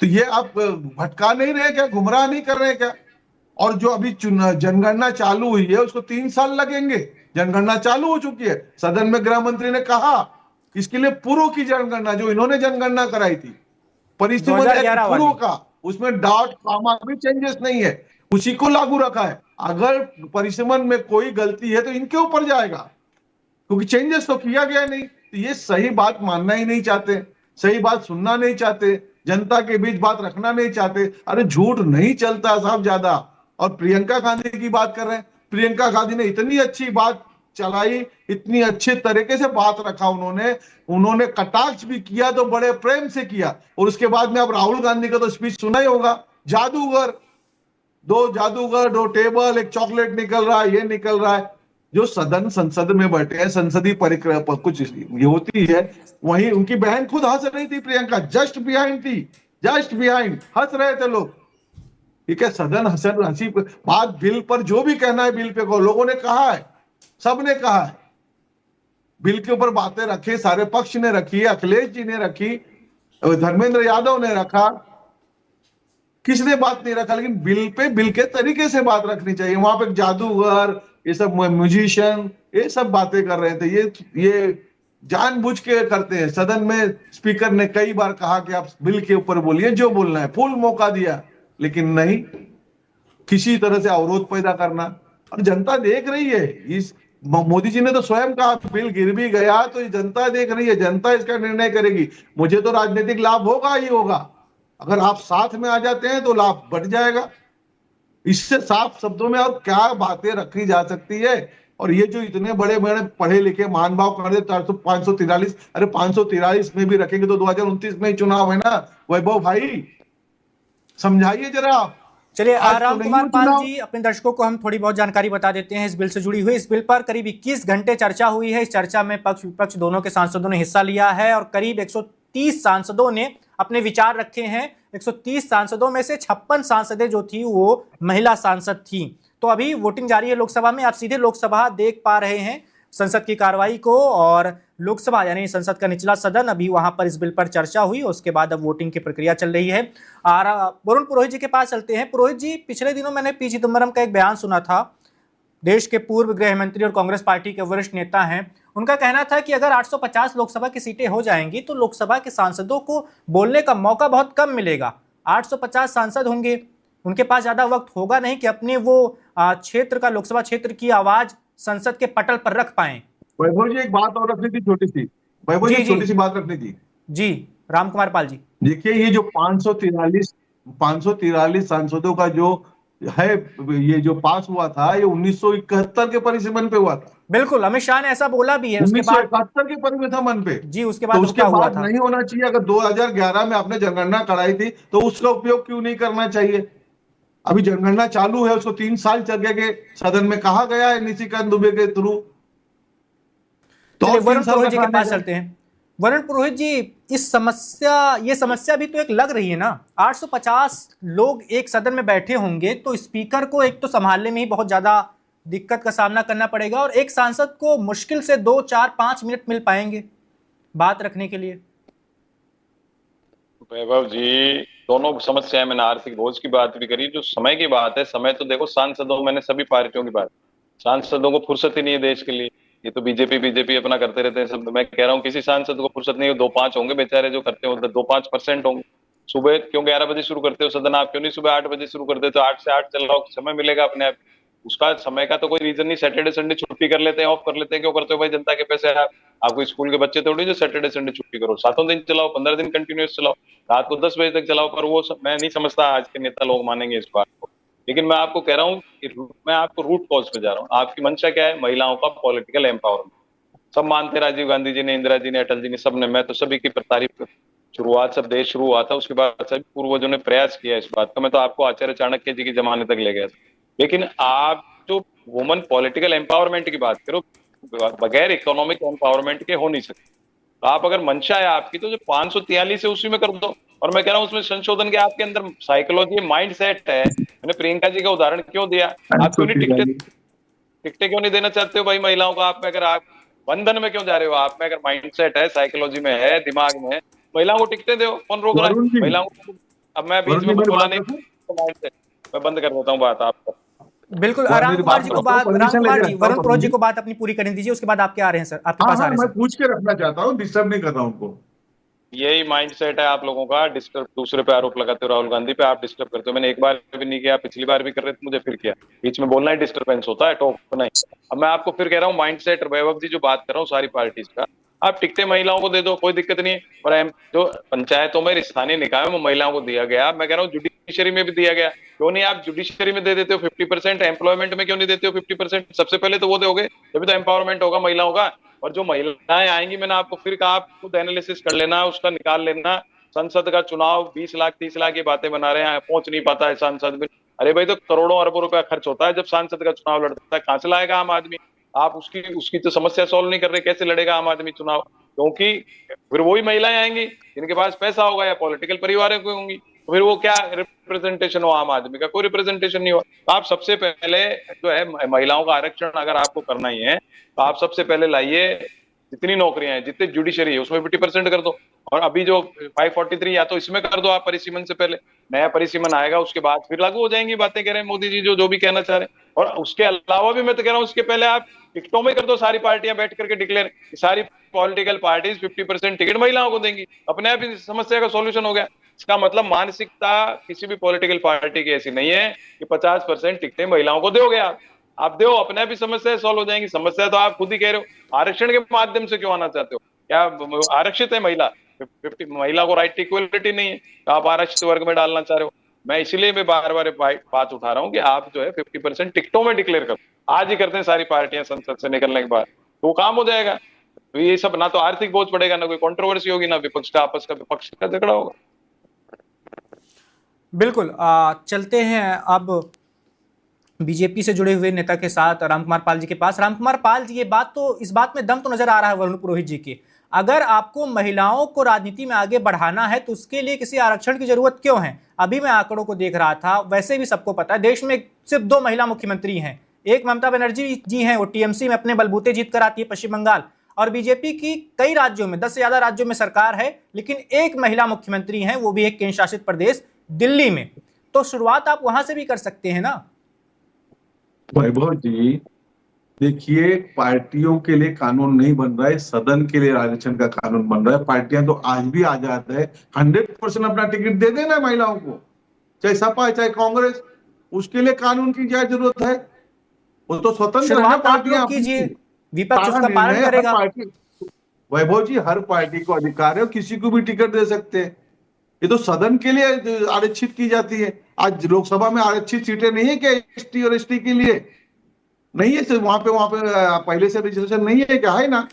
तो ये आप भटका नहीं रहे क्या, गुमराह नहीं कर रहे क्या? और जो अभी जनगणना चालू हुई है उसको 3 साल लगेंगे। जनगणना चालू हो चुकी है, सदन में गृह मंत्री ने कहा इसके लिए पूर्व की जनगणना जो इन्होंने जनगणना कराई थी परिसीमन 2011 पूर्व वाली। का, उसमें डॉट कॉमा भी चेंजेस नहीं है, उसी को लागू रखा है। अगर परिसीमन में कोई गलती है तो इनके ऊपर जाएगा, क्योंकि चेंजेस तो किया गया नहीं। तो ये सही बात मानना ही नहीं चाहते, सही बात सुनना नहीं चाहते, जनता के बीच बात रखना नहीं चाहते। अरे झूठ नहीं चलता साहब ज्यादा। और प्रियंका गांधी की बात कर रहे हैं, प्रियंका गांधी ने इतनी अच्छी बात चलाई, इतनी अच्छे तरीके से बात रखा उन्होंने कटाक्ष भी किया तो बड़े प्रेम से किया। और उसके बाद में अब राहुल गांधी का तो स्पीच सुना ही होगा, जादूगर, 2 जादूगर, 2 टेबल, एक चॉकलेट निकल रहा है, ये निकल रहा है। जो संसद में बैठे हैं, संसदीय परिक्रमा कुछ ये होती है, वहीं उनकी बहन खुद हंस रही थी, प्रियंका जस्ट बिहाइंड थी, जस्ट बिहाइंड हंस रहे थे लोग। ठीक है, सदन हंसी बात बिल पर जो भी कहना है बिल पे को लोगों ने कहा है, सबने कहा है। बिल के ऊपर बातें रखी, सारे पक्ष ने रखी, अखिलेश जी ने रखी, धर्मेंद्र यादव ने रखा, किसने बात नहीं रखा। लेकिन बिल पे बिल के तरीके से बात रखनी चाहिए। वहां पे जादूगर, ये सब म्यूजिशियन, ये सब बातें कर रहे थे। ये जानबूझ के करते हैं। सदन में स्पीकर ने कई बार कहा कि आप बिल के ऊपर बोलिए जो बोलना है, फुल मौका दिया, लेकिन नहीं, किसी तरह से अवरोध पैदा करना। और जनता देख रही है, इस मोदी जी ने तो स्वयं कहा बिल गिर भी गया तो जनता देख रही है, जनता इसका निर्णय करेगी। मुझे तो राजनीतिक लाभ होगा ही होगा, अगर आप साथ में आ जाते हैं तो लाभ बढ़ जाएगा। इससे साफ शब्दों में और क्या बातें रखी जा सकती है। और ये जो इतने बड़े बड़े पढ़े लिखे महानुभाव कर दे 543, अरे 543 में भी रखेंगे तो 2029 में ही चुनाव है ना वैभव भाई, समझाइए जरा आप। चलिए आज तो राम नहीं कुमार हो पाल चुनाव। जी, अपने दर्शकों को हम थोड़ी बहुत जानकारी बता देते हैं इस बिल से जुड़ी हुई। इस बिल पर करीब 21 घंटे चर्चा हुई है। इस चर्चा में पक्ष विपक्ष दोनों के सांसदों ने हिस्सा लिया है और करीब 130 सांसदों ने अपने विचार रखे हैं। 130 सांसदों में से 56 सांसदें जो थी वो महिला सांसद थी। तो अभी वोटिंग जारी है लोकसभा में। आप सीधे लोकसभा देख पा रहे हैं संसद की कार्रवाई को, और लोकसभा यानी संसद का निचला सदन, अभी वहां पर इस बिल पर चर्चा हुई। उसके बाद अब वोटिंग की प्रक्रिया चल रही है। और वरुण पुरोहित जी के पास चलते हैं। पुरोहित जी, पिछले दिनों मैंने पी चिदम्बरम का एक बयान सुना था, देश के पूर्व गृह मंत्री और कांग्रेस पार्टी के वरिष्ठ नेता हैं। उनका कहना था कि अगर 850 लोकसभा की सीटें हो जाएंगी तो लोकसभा के सांसदों को बोलने का मौका बहुत कम मिलेगा। 850 सांसद होंगे, उनके पास ज्यादा वक्त होगा नहीं कि अपने वो क्षेत्र का, लोकसभा क्षेत्र की आवाज संसद के पटल पर रख पाए। वैभव जी एक बात और रखनी थी, छोटी सी, वैभव जी छोटी सी बात रखनी थी जी। राम कुमार पाल जी, देखिए ये जो 543 सांसदों का जो है, ये जो पास हुआ था, ये 1971 के परिसीमन पे हुआ था। बिल्कुल, अमित शाह ने ऐसा बोला भी है। उसके बाद 1971 के परिसीमन पे जी, उसके बाद तो उसके हुआ बाद था। नहीं होना चाहिए। अगर 2011 में आपने जनगणना कराई थी तो उसका उपयोग क्यों नहीं करना चाहिए? अभी जनगणना चालू है, उसको 3 साल चल के सदन में कहा गया है निशिकांत दुबे के थ्रू। तो वरुण पुरोहित जी के पास चलते हैं। वरुण पुरोहित जी, ये समस्या भी तो एक लग रही है ना। 850 लोग एक सदन में बैठे होंगे तो स्पीकर को एक तो संभालने में ही बहुत ज्यादा दिक्कत का सामना करना पड़ेगा, और एक सांसद को मुश्किल से 2, 4, 5 मिनट मिल पाएंगे बात रखने के लिए। वैभव जी, दोनों समस्याएं, मैंने आर्थिक बोझ की बात भी करी, जो समय की बात है, समय तो देखो सांसदों, मैंने सभी पार्टियों की बात, सांसदों को फुर्सत ही नहीं है देश के लिए। ये तो बीजेपी अपना करते रहते हैं सब। मैं कह रहा हूँ किसी सांसद को फुर्सत नहीं है। 2-5 होंगे बेचारे जो करते हो, 2-5% होंगे। सुबह क्यों 11 बजे शुरू करते हो सदन, आप क्यों नहीं सुबह 8 बजे शुरू करते? तो 8 से 8 चल रहा हो, समय मिलेगा अपने आप। उसका समय का तो कोई रीजन नहीं। सैटरडे संडे छुट्टी कर लेते हैं, ऑफ कर लेते हैं। क्यों करते हो भाई? जनता के पैसे है। आपको स्कूल के बच्चे थोड़ी जो सैटरडे संडे छुट्टी करो, 7 दिन चलाओ, 15 दिन कंटिन्यूस चलाओ, रात को 10 बजे तक चलाओ। पर वो मैं नहीं समझता आज के नेता लोग मानेंगे इस बात को। लेकिन मैं आपको कह रहा हूँ कि मैं आपको रूट कॉज पे जा रहा हूँ। आपकी मंशा क्या है? महिलाओं का पॉलिटिकल एम्पावरमेंट। सब मानते, राजीव गांधी जी ने, इंदिरा जी ने, अटल जी ने, सबने, मैं तो सभी की तारीफ। शुरुआत सब देश शुरू हुआ था, उसके बाद सभी पूर्वजों ने प्रयास किया इस बात का। मैं तो आपको आचार्य चाणक्य जी के जमाने तक ले गया था। लेकिन आप जो वुमन पॉलिटिकल एम्पावरमेंट की बात करो, बगैर इकोनॉमिक एम्पावरमेंट के हो नहीं सकती। तो आप अगर मंशा है आपकी तो जो 543 है उसी में कर दो। और मैं कह रहा हूँ उसमें संशोधन के आपके अंदर साइकोलॉजी, माइंड सेट है। मैंने प्रियंका जी का उदाहरण क्यों दिया, आप क्यों नहीं टिकते? टिकटें क्यों नहीं देना चाहते हो भाई महिलाओं को? आप में अगर आप बंधन में क्यों जा रहे हो? आप में अगर माइंडसेट है, साइकोलॉजी में है, दिमाग में है, महिलाओं को टिकटें दो, कौन रोक रहा है वरुण जी, महिलाओं को? अब मैं बीच वरुण जी में मेरी बोला बात नहीं रखो। तो माइंडसेट मैं बंद कर देता हूँ बात आपको। बिल्कुल। राम मेरी कुमार बात जी को रखो, बात, राम परमिशन कुमार लेके जी, रखता हूँ वरुण वरुण पुरोहित जी जी। को बात अपनी पूरी करने दीजिए, उसके बाद आपके आ रहे हैं सर, आपके हाँ पास आ हाँ, रहे हैं मैं सर। पूछ के रखना चाहता हूँ, डिस्टर्ब नहीं कर रहा हूँ उनको। यही माइंडसेट है आप लोगों का, डिस्टर्ब, दूसरे पे आरोप लगाते हो, राहुल गांधी पे आप डिस्टर्ब करते हो। मैंने एक बार भी नहीं किया, पिछली बार भी कर रहे थे, मुझे फिर किया। बीच में बोलना ही डिस्टर्बेंस होता है, टोकना ही। अब मैं आपको फिर कह रहा हूँ माइंडसेट, वैभव जी जो बात कर रहा हूँ सारी पार्टीज का, आप टिकटें महिलाओं को दे दो, कोई दिक्कत नहीं है। और जो पंचायतों में, स्थानीय निकाय में महिलाओं को दिया गया, मैं कह रहा हूँ जुडिशरी में भी दिया गया, क्यों नहीं आप जुडिशरी में दे देते हो 50%? एम्प्लॉयमेंट में क्यों नहीं देते हो 50%? सबसे पहले तो वो दोगे, तभी तो एम्पावरमेंट होगा महिलाओं का। और जो महिलाएं आएंगी, मैंने आपको फिर कहा, आप खुद एनालिसिस कर लेना, उसका निकाल लेना। संसद का चुनाव 20 लाख 30 लाख की बातें बना रहे हैं, पहुंच नहीं पाता है सांसद में। अरे भाई, तो करोड़ों अरबों रुपया खर्च होता है जब सांसद का चुनाव लड़ता है, कहां से लाएगा आम आदमी? आप उसकी उसकी तो समस्या सॉल्व नहीं कर रहे, कैसे लड़ेगा आम आदमी चुनाव? क्योंकि फिर वही महिलाएं आएंगी जिनके पास पैसा होगा या पॉलिटिकल परिवार की होंगी, तो फिर वो क्या रिप्रेजेंटेशन हो आम आदमी का? कोई रिप्रेजेंटेशन नहीं हो। तो आप सबसे पहले जो है महिलाओं का आरक्षण अगर आपको करना ही है, तो आप सबसे पहले लाइए, जितनी नौकरियां हैं, जितने जुडिशरी है उसमें 50% कर दो। और अभी जो 543, या तो इसमें कर दो आप परिसीमन से पहले, नया परिसीमन आएगा उसके बाद फिर लागू हो जाएंगी बातें, कह रहे हैं मोदी जी जो जो भी कहना चाह रहे हैं। और उसके अलावा भी मैं तो कह रहा हूँ, उसके पहले आप टिकटों में कर दो, सारी पार्टियां बैठ करके डिक्लेयर, सारी पॉलिटिकल पार्टीज 50% टिकट महिलाओं को देंगी, अपने आप ही समस्या का सॉल्यूशन हो गया। इसका मतलब मानसिकता किसी भी पॉलिटिकल पार्टी की ऐसी नहीं है कि 50% टिकटें महिलाओं को दोगे आप दो, अपने आप ही समस्या सॉल्व हो जाएंगी। समस्या तो आप खुद ही कह रहे हो, आरक्षण के माध्यम से क्यों आना चाहते हो? क्या आरक्षित है महिला? 50 महिला को राइट इक्वलिटी नहीं है, तो आप आरक्षित वर्ग में डालना चाह रहे हो। मैं इसलिए मैं बार बार बात उठा रहा हूँ कि आप जो है 50% टिकटों में डिक्लेयर करो, आज ही करते हैं सारी पार्टियां संसद से निकलने के बाद, तो काम हो जाएगा। तो ये सब ना तो आर्थिक बोझ पड़ेगा, ना कोई कंट्रोवर्सी होगी, ना विपक्ष का आपस का विपक्ष का झगड़ा होगा। बिल्कुल। चलते हैं अब बीजेपी से जुड़े हुए नेता के साथ, राम कुमार पाल जी के पास। राम कुमार पाल जी, इस बात में दम तो नजर आ रहा है वरुण पुरोहित जी की, अगर आपको महिलाओं को राजनीति में आगे बढ़ाना है तो उसके लिए किसी आरक्षण की जरूरत क्यों है? अभी मैं आंकड़ों को देख रहा था, वैसे भी सबको पता है देश में सिर्फ 2 महिला मुख्यमंत्री हैं। एक ममता बनर्जी जी हैं, वो टीएमसी में अपने बलबूते जीत कर आती है पश्चिम बंगाल, और बीजेपी की कई राज्यों में, 10 से ज्यादा राज्यों में सरकार है, लेकिन एक महिला मुख्यमंत्री हैं, वो भी एक केंद्र शासित प्रदेश दिल्ली में। तो शुरुआत आप वहां से भी कर सकते हैं ना। वैभव जी, देखिए, पार्टियों के लिए कानून नहीं बन रहा है, सदन के लिए आरक्षण का कानून बन रहा है। पार्टियां तो आज भी आजाद है, 100% अपना टिकट दे देना महिलाओं को, चाहे सपा चाहे कांग्रेस, उसके लिए कानून की क्या जरूरत है? वो तो स्वतंत्र है ना शुरुआत आप पार्टियां लोग अपनी। कीजिए, विपक्ष सारा उसका पालन निर्णय हर करेगा। पार्टी, वैभव जी, हर पार्टी को अधिकार है, किसी को भी टिकट दे सकते हैं। ये तो सदन के लिए आरक्षित की जाती है। आज लोकसभा में आरक्षित सीटें नहीं है क्या एसटी और एसटी के लिए? नहीं है, सिर्फ वहां पे पहले से रजिस्ट्रेशन नहीं है क्या? है ना।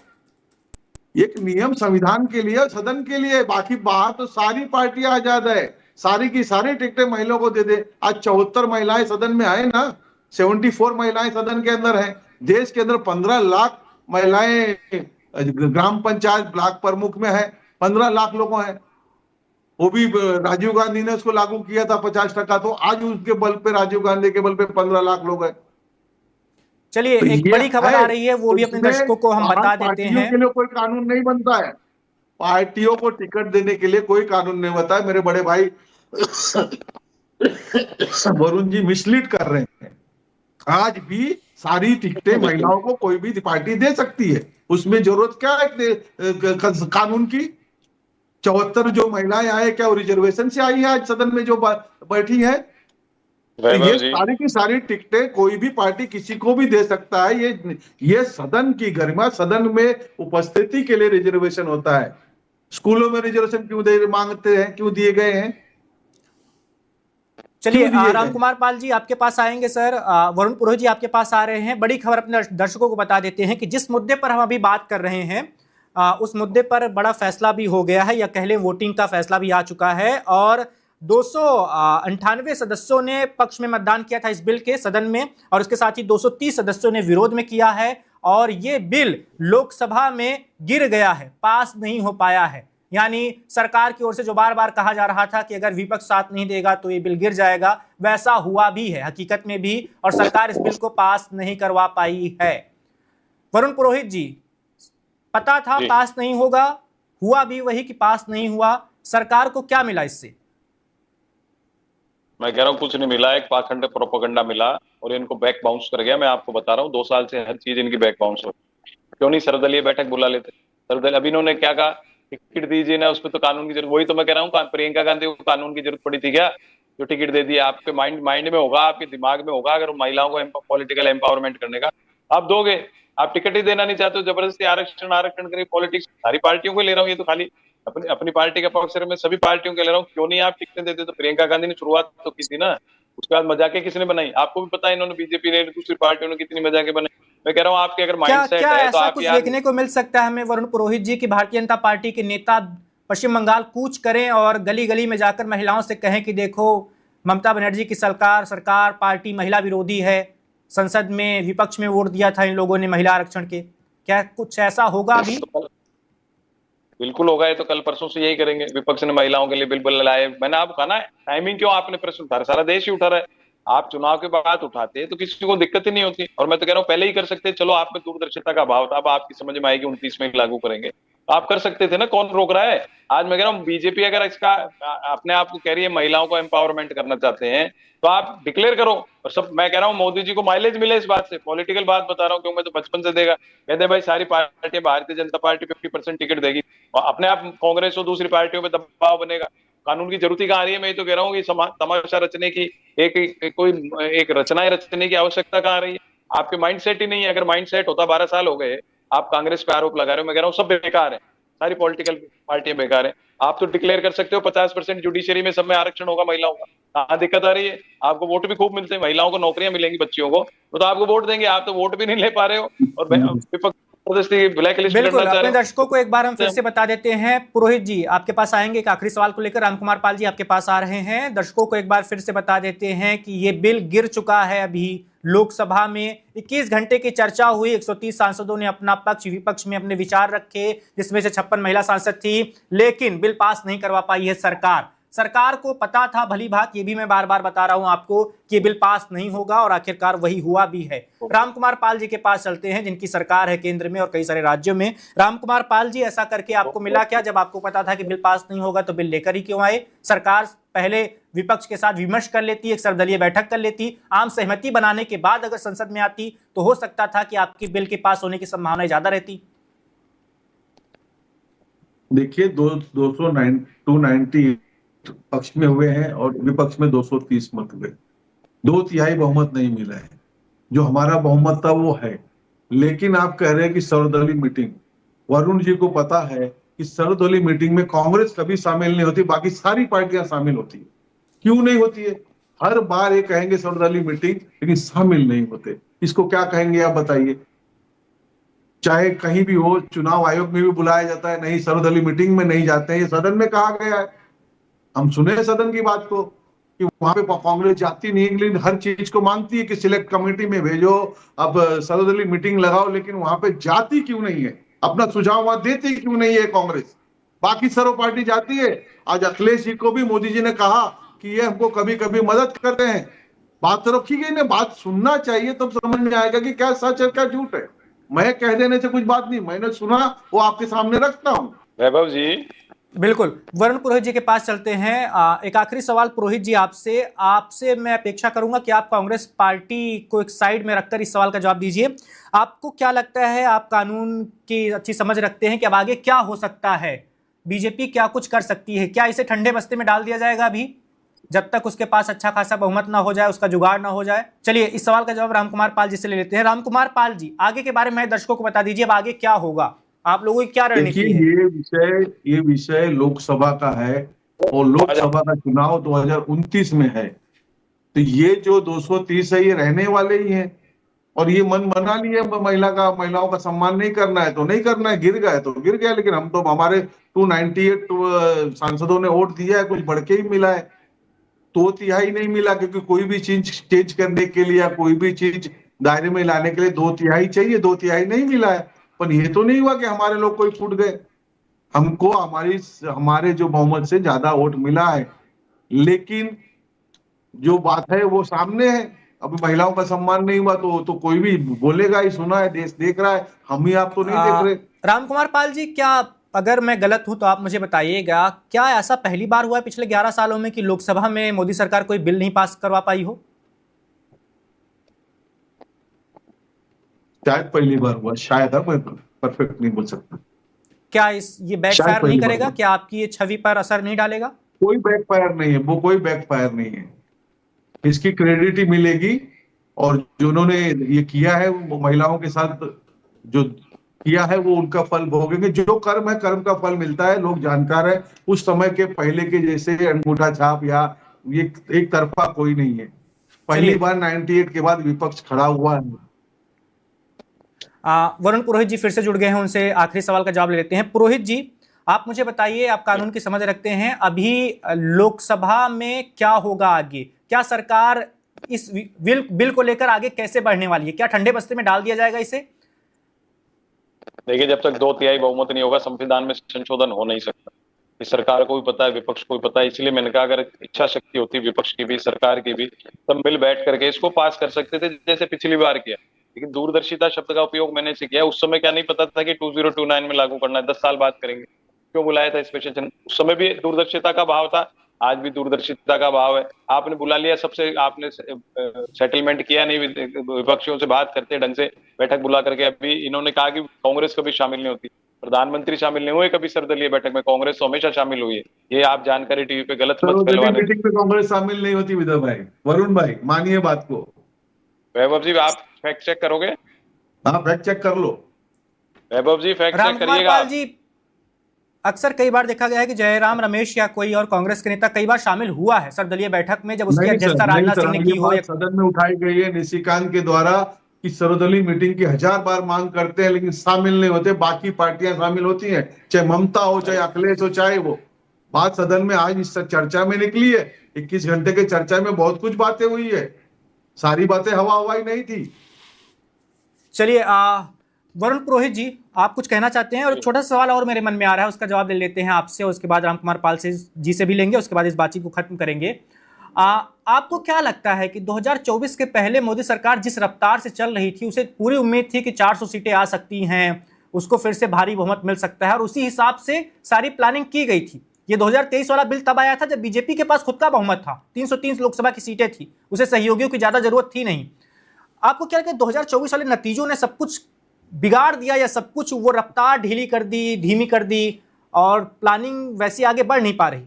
एक नियम संविधान के लिए, सदन के लिए, बाकी बाहर तो सारी पार्टियां आजाद है, सारी की सारी टिकटें महिलाओं को दे दे। आज 74 महिलाएं सदन में आए ना, 74 महिलाएं सदन के अंदर हैं। देश के अंदर 15 लाख महिलाएं ग्राम पंचायत ब्लॉक प्रमुख में है, 15 लाख लोगों हैं। वो भी राजीव गांधी ने उसको लागू किया था 50%, तो आज उसके बल पे, राजीव गांधी के बल पे 15 लाख लोग हैं। चलिए, तो एक बड़ी खबर आ रही है, वो भी अपने उसमें दर्शकों को हम बता देते पार्टियों हैं। के लिए कोई कानून नहीं बनता है, पार्टियों को टिकट देने के लिए कोई कानून नहीं बनता है। मेरे बड़े भाई वरुण जी मिसलीड कर रहे हैं। आज भी सारी टिकटें महिलाओं को कोई भी पार्टी दे सकती है, उसमें जरूरत क्या है कानून की? 74 जो महिलाएं आए, क्या वो रिजर्वेशन से आई है आज सदन में जो बैठी है? तो ये सारी की सारी टिकटें कोई भी पार्टी किसी को भी दे सकता है। ये सदन की गरिमा, सदन में उपस्थिति के लिए रिजर्वेशन होता है। स्कूलों में रिजर्वेशन क्यों मांगते हैं, क्यों दिए गए हैं? चलिए, राम कुमार पाल जी आपके पास आएंगे सर। वरुण पुरोहित जी आपके पास आ रहे हैं। बड़ी खबर अपने दर्शकों को बता देते हैं कि जिस मुद्दे पर हम अभी बात कर रहे हैं, उस मुद्दे पर बड़ा फैसला भी हो गया है, या कह लें वोटिंग का फैसला भी आ चुका है, और 298 सदस्यों ने पक्ष में मतदान किया था इस बिल के सदन में, और उसके साथ ही 230 सदस्यों ने विरोध में किया है, और ये बिल लोकसभा में गिर गया है, पास नहीं हो पाया है। यानी सरकार की ओर से जो बार बार कहा जा रहा था कि अगर विपक्ष साथ नहीं देगा तो ये बिल गिर जाएगा, वैसा हुआ भी है हकीकत में भी, और सरकार इस बिल को पास नहीं करवा पाई है। वरुण पुरोहित जी, पता था पास नहीं होगा, हुआ भी वही कि पास नहीं हुआ, सरकार को क्या मिला इससे? मैं कह रहा हूँ कुछ नहीं मिला, एक पाखंड प्रोपेगेंडा मिला और इनको बैक बाउंस कर गया। मैं आपको बता रहा हूँ 2 साल से हर चीज इनकी बैक बाउंस हो। क्यों नहीं सर्वदलीय बैठक बुला लेते? सर्वदलीय अभी इन्होंने क्या कहा, टिकट दीजिए ना, उस पर तो कानून की जरूरत, वही तो मैं कह रहा हूँ, प्रियंका गांधी को कानून की जरूरत पड़ी थी क्या जो टिकट दे दिया? आपके माइंड में होगा, आपके दिमाग में होगा, अगर महिलाओं को पॉलिटिकल एम्पावरमेंट करने का आप दोगे। आप टिकट ही देना नहीं चाहते हो, जबरदस्ती आरक्षण करिए। पॉलिटिक्स सारी पार्टियों को ले रहा हूँ, ये तो खाली अपनी पार्टी का पक्ष में सभी पार्टियों के ले रहा हूँ। क्यों नहीं आप टिकटें देते? तो प्रियंका गांधी ने शुरुआत तो की थी ना, उसके बाद मजाके किसने बनाई? आपको भी पता है, इन्होंने बीजेपी ने, दूसरी पार्टियों ने कितनी मजाके बनाई। मैं कह रहा हूँ आपके अगर माइंडसेट क्या है तो ऐसा आप कुछ देखने को मिल सकता है हमें वरुण पुरोहित जी कि भारतीय जनता पार्टी के नेता पश्चिम बंगाल कूच करें और गली गली में जाकर महिलाओं से कहें कि देखो ममता बनर्जी की सरकार पार्टी महिला विरोधी है, संसद में विपक्ष में वोट दिया था इन लोगों ने महिला आरक्षण के? क्या कुछ ऐसा होगा अभी? बिल्कुल होगा, ये तो कल परसों से यही करेंगे। विपक्ष ने महिलाओं के लिए बिल लाए। मैंने आपको कहा ना, टाइमिंग क्यों आपने प्रश्न उठा, सारा देश ही उठा रहा है। आप चुनाव के बाद उठाते तो किसी को दिक्कत ही नहीं होती। और मैं तो कह रहा हूँ पहले ही कर सकते। चलो आप में दूरदर्शिता का अभाव था, अब आपकी समझ में आएगी 29 में लागू करेंगे, आप कर सकते थे ना, कौन रोक रहा है? आज मैं कह रहा हूँ बीजेपी अगर इसका अपने आप को कह रही है महिलाओं को एम्पावरमेंट करना चाहते हैं तो आप डिक्लेयर करो। और सब मैं कह रहा हूँ मोदी जी को माइलेज मिले इस बात से, पॉलिटिकल बात बता रहा हूँ, क्योंकि मैं तो बचपन से देगा कहते भाई सारी party, Bharatiya Janata party 50% ticket देगी और अपने आप कांग्रेस और दूसरी पार्टियों पे दबाव बनेगा। कानून की जरूरत ही कहाँ आ रही है? मैं तो कह रहा हूँ कि तमाशा रचने की एक रचनाएं रचने की आवश्यकता कहाँ आ रही है? आपके माइंडसेट ही नहीं है। अगर माइंडसेट होता, 12 साल हो गए आप कांग्रेस पे आरोप लगा रहे हो, मैं कह रहा हूँ सब बेकार है, सारी पॉलिटिकल पार्टियां बेकार है। आप तो डिक्लेयर कर सकते हो 50% जुडिशरी में सब में आरक्षण होगा महिलाओं का। कहाँ दिक्कत आ रही है? आपको वोट भी खूब मिलते हैं, महिलाओं को नौकरियां मिलेंगी बच्चियों को, तो आपको वोट देंगे। आप तो वोट भी नहीं ले पा रहे हो और विपक्ष ब्लैक लिस्ट बिल्कुल, अपने दर्शकों को एक बार हम फिर से बता देते हैं। पुरोहित जी आपके पास आएंगे एक आखिरी सवाल को लेकर, रामकुमार पाल जी आपके पास आ रहे हैं। दर्शकों को एक बार फिर से बता देते हैं कि ये बिल गिर चुका है अभी लोकसभा में। 21 घंटे की चर्चा हुई, 130 सांसदों ने अपना पक्ष विपक्ष में अपने विचार रखे, जिसमें से 56 महिला सांसद थी, लेकिन बिल पास नहीं करवा पाई है सरकार। सरकार को पता था भली बात, ये भी मैं बार बार बता रहा हूं आपको कि ये बिल पास नहीं होगा और आखिरकार वही हुआ भी है। रामकुमार पाल जी के पास चलते हैं, जिनकी सरकार है केंद्र में और कई सारे राज्यों में। रामकुमार पाल जी, ऐसा करके आपको मिला क्या? जब आपको पता था कि बिल पास नहीं होगा तो बिल लेकर ही क्यों आए? सरकार पहले विपक्ष के साथ विमर्श कर लेती, एक सर्वदलीय बैठक कर लेती, आम सहमति बनाने के बाद अगर संसद में आती तो हो सकता था कि आपकी बिल के पास होने की संभावना ज्यादा रहती। देखिए 290 पक्ष में हुए हैं और विपक्ष में 230 मत हुए, 2/3 बहुमत नहीं मिला है। जो हमारा बहुमत था वो है। लेकिन आप कह रहे हैं कि सर्वदलीय मीटिंग, वरुण जी को पता है कि सर्वदलीय मीटिंग में कांग्रेस कभी शामिल नहीं होती, बाकी सारी पार्टियां शामिल होती है। क्यों नहीं होती है? हर बार ये कहेंगे सर्वदलीय मीटिंग, लेकिन शामिल नहीं होते। इसको क्या कहेंगे आप बताइए? चाहे कहीं भी हो, चुनाव आयोग में भी बुलाया जाता है, नहीं सर्वदलीय मीटिंग में नहीं जाते हैं। ये सदन में कहा गया है, हम सुने सदन की बात को कि वहां पे कांग्रेस जाती नहीं, लेकिन हर चीज को मानती है कि सिलेक्ट कमेटी में भेजो, अब सर्वदलीय मीटिंग लगाओ, लेकिन वहां पे जाती क्यों नहीं है? अपना सुझाव वहां देती क्यों नहीं है कांग्रेस? बाकी सर्व पार्टी जाती है। आज अखिलेश जी को भी मोदी जी ने कहा कि ये हमको कभी कभी मदद करते हैं। बात तो रखी गई ना, बात सुनना चाहिए, तब समझ में आएगा कि क्या सच है क्या झूठ है। मैं कह देने से कुछ बात नहीं, मैंने सुना वो आपके सामने रखता हूं। वैभव जी बिल्कुल, वरुण पुरोहित जी के पास चलते हैं। एक आखिरी सवाल पुरोहित जी आपसे मैं अपेक्षा करूंगा कि आप कांग्रेस पार्टी को एक साइड में रखकर इस सवाल का जवाब दीजिए। आपको क्या लगता है, आप कानून की अच्छी समझ रखते हैं कि अब आगे क्या हो सकता है? बीजेपी क्या कुछ कर सकती है? क्या इसे ठंडे बस्ते में डाल दिया जाएगा अभी, जब तक उसके पास अच्छा खासा बहुमत ना हो जाए, उसका जुगाड़ ना हो जाए? चलिए इस सवाल का जवाब रामकुमार पाल जी से ले लेते हैं। रामकुमार पाल जी, आगे के बारे में दर्शकों को बता दीजिए, अब आगे क्या होगा, आप लोगों की क्या रणनीति है? ये विषय लोकसभा का है और लोकसभा का चुनाव 2029 में है, तो ये जो 230 है ये रहने वाले ही हैं। और ये मन बना लिया महिलाओं का सम्मान नहीं करना है तो नहीं करना है, गिर गए तो गिर गया। लेकिन हम तो, हमारे 298 सांसदों ने वोट दिया है, कुछ बढ़ के ही मिला है। 2/3 नहीं मिला, क्योंकि कोई भी चीज चेंज करने के लिए या कोई भी चीज दायरे में लाने के लिए 2/3 चाहिए, 2/3 नहीं मिला है। पर ये तो नहीं हुआ कि हमारे लोग कोई फूट गए। हमको हमारे जो बहुमत से ज्यादा वोट मिला है, लेकिन जो बात है वो सामने है। अभी महिलाओं का सम्मान नहीं हुआ तो कोई भी बोलेगा ही, सुना है, देश देख रहा है, हम ही आप तो नहीं देख रहे। राम कुमार पाल जी, क्या अगर मैं गलत हूं तो आप मुझे बताइएगा, क्या ऐसा पहली बार हुआ है पिछले 11 सालों में कि लोकसभा में मोदी सरकार कोई बिल नहीं पास करवा पाई हो? शायद पहली बार हुआ, शायद, मैं परफेक्ट नहीं बोल सकता। क्या ये बैकफायर नहीं करेगा? क्या आपकी ये छवि पर असर नहीं डालेगा? कोई बैकफायर नहीं है, वो कोई बैकफायर नहीं है। इसकी क्रेडिट ही मिलेगी, और जो उन्होंने ये किया है वो महिलाओं के साथ जो किया है वो उनका फल भोगेंगे। जो कर्म है, कर्म का फल मिलता है, लोग जानकार है। उस समय के पहले के जैसे अंगूठा छाप या ये एक तरफा कोई नहीं है। पहली बार 98 के बाद विपक्ष खड़ा हुआ है। वरुण पुरोहित जी फिर से जुड़ गए हैं, उनसे आखिरी सवाल का जवाब ले लेते हैं। पुरोहित जी, आप मुझे बताइए, आप कानून की समझ रखते हैं, अभी लोकसभा में क्या होगा आगे? क्या सरकार इस बिल को लेकर आगे कैसे बढ़ने वाली है? क्या ठंडे बस्ते में डाल दिया जाएगा इसे? देखिए, जब तक 2/3 बहुमत नहीं होगा संविधान में संशोधन हो नहीं सकता। इस सरकार को भी पता है, विपक्ष को भी पता है। इसलिए मैंने कहा अगर इच्छा शक्ति होती विपक्ष की भी, सरकार की भी, तब मिल बैठ करके इसको पास कर सकते थे, जैसे पिछली बार किया। लेकिन दूरदर्शिता शब्द का उपयोग मैंने से किया। उस समय क्या नहीं पता था कि 2029 में लागू करना है, 10 साल बाद करेंगे। क्यों बुलाया था स्पेशल? उस समय भी दूरदर्शिता का भाव था, आज भी दूरदर्शिता का भाव है। आपने बुला लिया सबसे, आपने सेटलमेंट किया नहीं, विपक्षियों से बात करते ढंग से, बैठक बुला करके। अभी इन्होंने कहा कि कांग्रेस कभी शामिल नहीं होती, प्रधानमंत्री शामिल नहीं हुए कभी सर्वदलीय बैठक में, कांग्रेस तो हमेशा शामिल हुई है। ये आप जानकारी टीवी पे गलत मत फैलवाने। मीटिंग में कांग्रेस शामिल नहीं होती विदर्भ भाई, वरुण भाई, मानिए बात को। वैभव जी, आप फैक्ट चेक करोगे? हाँ, फैक्ट चेक कर लो। वैभव जी, फैक्ट चेक करिएगा। रामकुमार जी, अक्सर कई बार देखा गया है कि जयराम रमेश या कोई और कांग्रेस के नेता कई बार शामिल हुआ है सर्वदलीय बैठक में, जब उसकी अध्यक्षता राजनाथ सिंह ने की हो। सदन में उठाई गई है निशिकांत के द्वारा कि सर्वदलीय मीटिंग की 1000 बार मांग करते हैं, लेकिन शामिल नहीं होते। बाकी पार्टियां शामिल होती हैं, चाहे ममता हो, चाहे अखिलेश हो, चाहे वो। बात सदन में आज इस चर्चा में निकली है। 21 घंटे के चर्चा में बहुत कुछ बातें हुई है, सारी बातें हवा हवाई नहीं थी। चलिए, वरुण पुरोहित जी, आप कुछ कहना चाहते हैं? और एक छोटा सा सवाल और मेरे मन में आ रहा है, उसका जवाब ले लेते हैं आपसे, उसके बाद रामकुमार पाल जी से भी लेंगे, उसके बाद इस बातचीत को खत्म करेंगे। आपको क्या लगता है कि 2024 के पहले मोदी सरकार जिस रफ्तार से चल रही थी, उसे पूरी उम्मीद थी कि 400 सीटें आ सकती हैं, उसको फिर से भारी बहुमत मिल सकता है, और उसी हिसाब से सारी प्लानिंग की गई थी? ये 2023 वाला बिल तब आया था जब बीजेपी के पास खुद का बहुमत था, 303 लोकसभा की सीटें थी, उसे सहयोगियों की ज्यादा जरूरत थी नहीं। आपको क्या लगता है 2024 वाले नतीजों ने सब कुछ बिगाड़ दिया, या सब कुछ वो रफ्तार ढीली कर दी, धीमी कर दी, और प्लानिंग वैसी आगे बढ़ नहीं पा रही?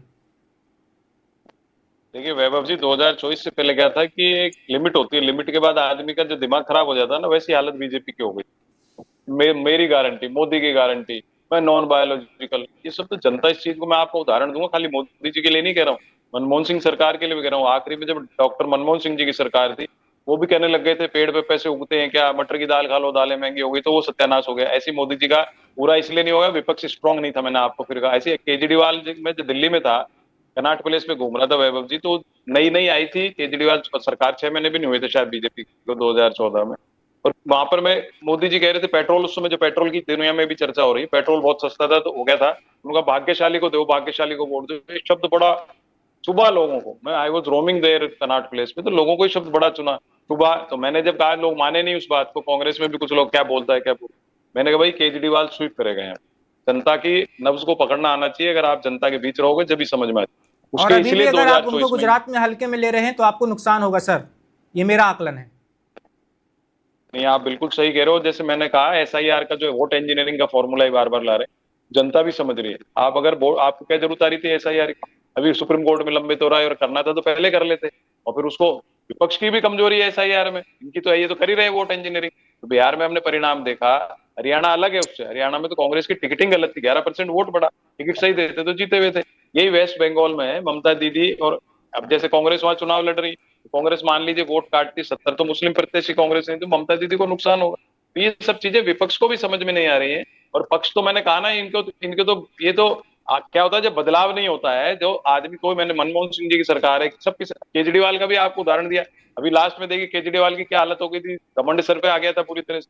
देखिए वैभव जी, 2024 से पहले क्या था कि एक लिमिट होती है, लिमिट के बाद आदमी का जो दिमाग खराब हो जाता है ना, वैसी हालत बीजेपी की हो गई। मेरी गारंटी, मोदी की गारंटी, मैं नॉन बायोलॉजिकल, ये सब तो जनता, इस चीज को मैं आपको उदाहरण दूंगा, खाली मोदी जी के लिए नहीं कह रहा हूँ, मनमोहन सिंह सरकार के लिए भी कह रहा हूँ। आखिरी में जब डॉक्टर मनमोहन सिंह जी की सरकार थी, वो भी कहने लग गए थे पेड़ पे पैसे उगते हैं क्या, मटर की दाल खा लो, दालें महंगी हो गई, तो वो सत्यानाश हो गया। ऐसी मोदी जी का पूरा इसलिए नहीं होगा, विपक्ष स्ट्रांग नहीं था, मैंने आपको फिर कहा। ऐसी केजरीवाल जी, मैं जो दिल्ली में था, कनाट प्लेस पे घूम रहा था वैभव जी, तो नई आई थी केजरीवाल सरकार, 6 महीने भी नहीं हुए थे शायद बीजेपी को 2014 में। और वहां पर मैं, मोदी जी कह रहे थे पेट्रोल, उस समय जो पेट्रोल की दुनिया में भी चर्चा हो रही है, पेट्रोल बहुत सस्ता था, तो हो गया था उनका भाग्यशाली को दो, भाग्यशाली को वोट दो, एक शब्द बड़ा सुबह लोगों को, मैं I was roaming there Connaught Place में, तो लोगों को ये शब्द बड़ा चुना सुबह। तो मैंने जब कहा, लोग माने नहीं उस बात को, कांग्रेस में भी कुछ लोग क्या बोलता है क्या बोलता है, मैंने कहा भाई केजरीवाल स्वीप करेगा यहाँ, जनता की नब्ज को पकड़ना आना चाहिए, अगर आप जनता के बीच रहोगे जब भी समझ में आए। और अभी भी अगर आप उनको गुजरात में हल्के में ले रहे हैं तो आपको नुकसान होगा सर, ये मेरा आकलन है। नहीं, आप बिल्कुल सही कह रहे हो। जैसे मैंने कहा, एसआईआर का जो वोट इंजीनियरिंग का फॉर्मूला बार बार ला रहे हैं, जनता भी समझ रही है। आप अगर आपको क्या जरूरत आ रही थी एसआईआर की? अभी सुप्रीम कोर्ट में लंबित हो रहा है, और करना था तो पहले कर लेते। और फिर उसको, विपक्ष की भी कमजोरी है एसआईआर में, इनकी तो ये तो कर ही रहे वोट इंजीनियरिंग। तो बिहार में हमने परिणाम देखा, हरियाणा अलग है उससे, हरियाणा में तो कांग्रेस की टिकटिंग गलत थी, 11% वोट बढ़ा, टिकट सही देते तो जीते हुए थे। यही वेस्ट बंगाल में है, ममता दीदी, और अब जैसे कांग्रेस वहां चुनाव लड़ रही, कांग्रेस मान लीजिए वोट काटती, 70 तो मुस्लिम प्रत्याशी कांग्रेस नहीं, तो ममता दीदी को नुकसान होगा। तो ये सब चीजें विपक्ष को भी समझ में नहीं आ रही है। और पक्ष तो मैंने कहा ना, इनको तो ये तो क्या होता है जब बदलाव नहीं होता है, जो आदमी कोई, मैंने मनमोहन सिंह जी की सरकार है, सबकी, केजरीवाल का भी आपको उदाहरण दिया। अभी लास्ट में देखिए केजरीवाल की क्या हालत हो गई थी, घमंड सर पे आ गया था पूरी तरह से।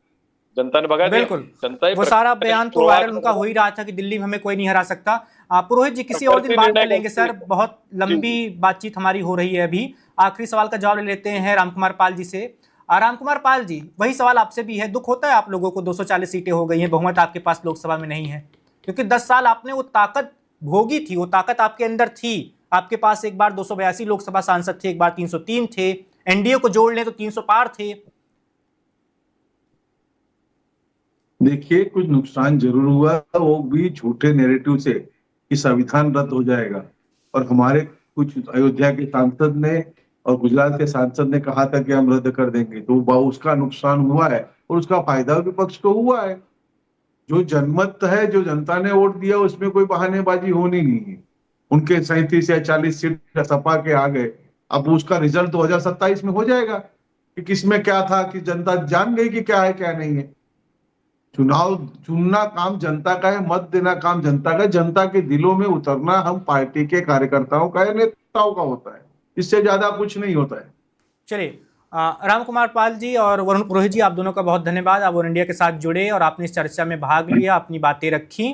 जनता ने भगा दिया। बिल्कुल, जनता ही वो सारा बयान तो शुरुआत वायरल उनका हो ही रहा था कि दिल्ली में हमें कोई नहीं हरा सकता। पुरोहित जी, किसी और दिन बात कर लेंगे सर, बहुत लंबी बातचीत हमारी हो रही है अभी। आखिरी सवाल का जवाब ले लेते हैं रामकुमार पाल जी से। रामकुमार पाल जी, वही सवाल आपसे भी है। दुख होता है आप लोगों को 240 सीटें हो गई हैं, बहुमत आपके पास लोकसभा में नहीं है, क्योंकि 10 साल आपने वो ताकत भोगी थी, वो ताकत आपके अंदर थी। आपके पास एक बार 282 लोकसभा सांसद थे, एक बार 303 थे, एनडीए को जोड़ लें तो 300 पार थे। देखिए, कुछ नुकसान जरूर हुआ, वो भी झूठे नैरेटिव से कि संविधान रद्द हो जाएगा। और हमारे कुछ अयोध्या के सांसद ने और गुजरात के सांसद ने कहा था कि हम रद्द कर देंगे, तो उसका नुकसान हुआ है और उसका फायदा विपक्ष को हुआ है। जो जनमत है, जो जनता ने वोट दिया, उसमें कोई बहानेबाजी होनी नहीं है। उनके 37 या 40 सीट सपा के आ गए। अब उसका रिजल्ट 2027 में हो जाएगा कि किसमें क्या था, कि जनता जान गई कि क्या है क्या नहीं है। चुनाव चुनना काम जनता का है, मत देना काम जनता का है। जनता के दिलों में उतरना हम पार्टी के कार्यकर्ताओं का या नेताओं का होता है, इससे ज्यादा कुछ नहीं होता है। चलिए, रामकुमार पाल जी और वरुण पुरोहित जी, आप दोनों का बहुत धन्यवाद। आप वन इंडिया के साथ जुड़े और आपने इस चर्चा में भाग लिया, अपनी बातें रखी।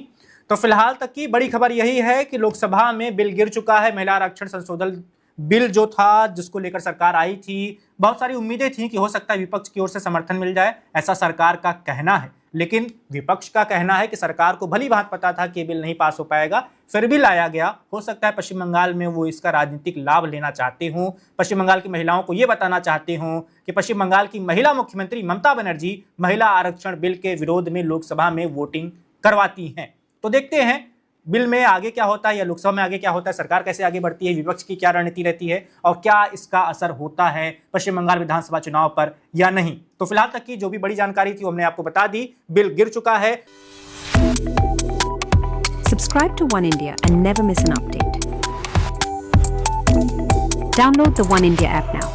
तो फिलहाल तक की बड़ी खबर यही है कि लोकसभा में बिल गिर चुका है। महिला आरक्षण संशोधन बिल जो था, जिसको लेकर सरकार आई थी, बहुत सारी उम्मीदें थी कि हो सकता है विपक्ष की ओर से समर्थन मिल जाए, ऐसा सरकार का कहना है। लेकिन विपक्ष का कहना है कि सरकार को भली भांति पता था कि बिल नहीं पास हो पाएगा, फिर भी लाया गया। हो सकता है पश्चिम बंगाल में वो इसका राजनीतिक लाभ लेना चाहते हों, पश्चिम बंगाल की महिलाओं को ये बताना चाहते हों कि पश्चिम बंगाल की महिला मुख्यमंत्री ममता बनर्जी महिला आरक्षण बिल के विरोध में लोकसभा में वोटिंग करवाती हैं। तो देखते हैं बिल में आगे क्या होता है या लोकसभा में आगे क्या होता है, सरकार कैसे आगे बढ़ती है, विपक्ष की क्या रणनीति रहती है और क्या इसका असर होता है पश्चिम बंगाल विधानसभा चुनाव पर या नहीं। तो फिलहाल तक की जो भी बड़ी जानकारी थी वो हमने आपको बता दी। बिल गिर चुका है। Subscribe to One India and never miss an update. Download the One India app now.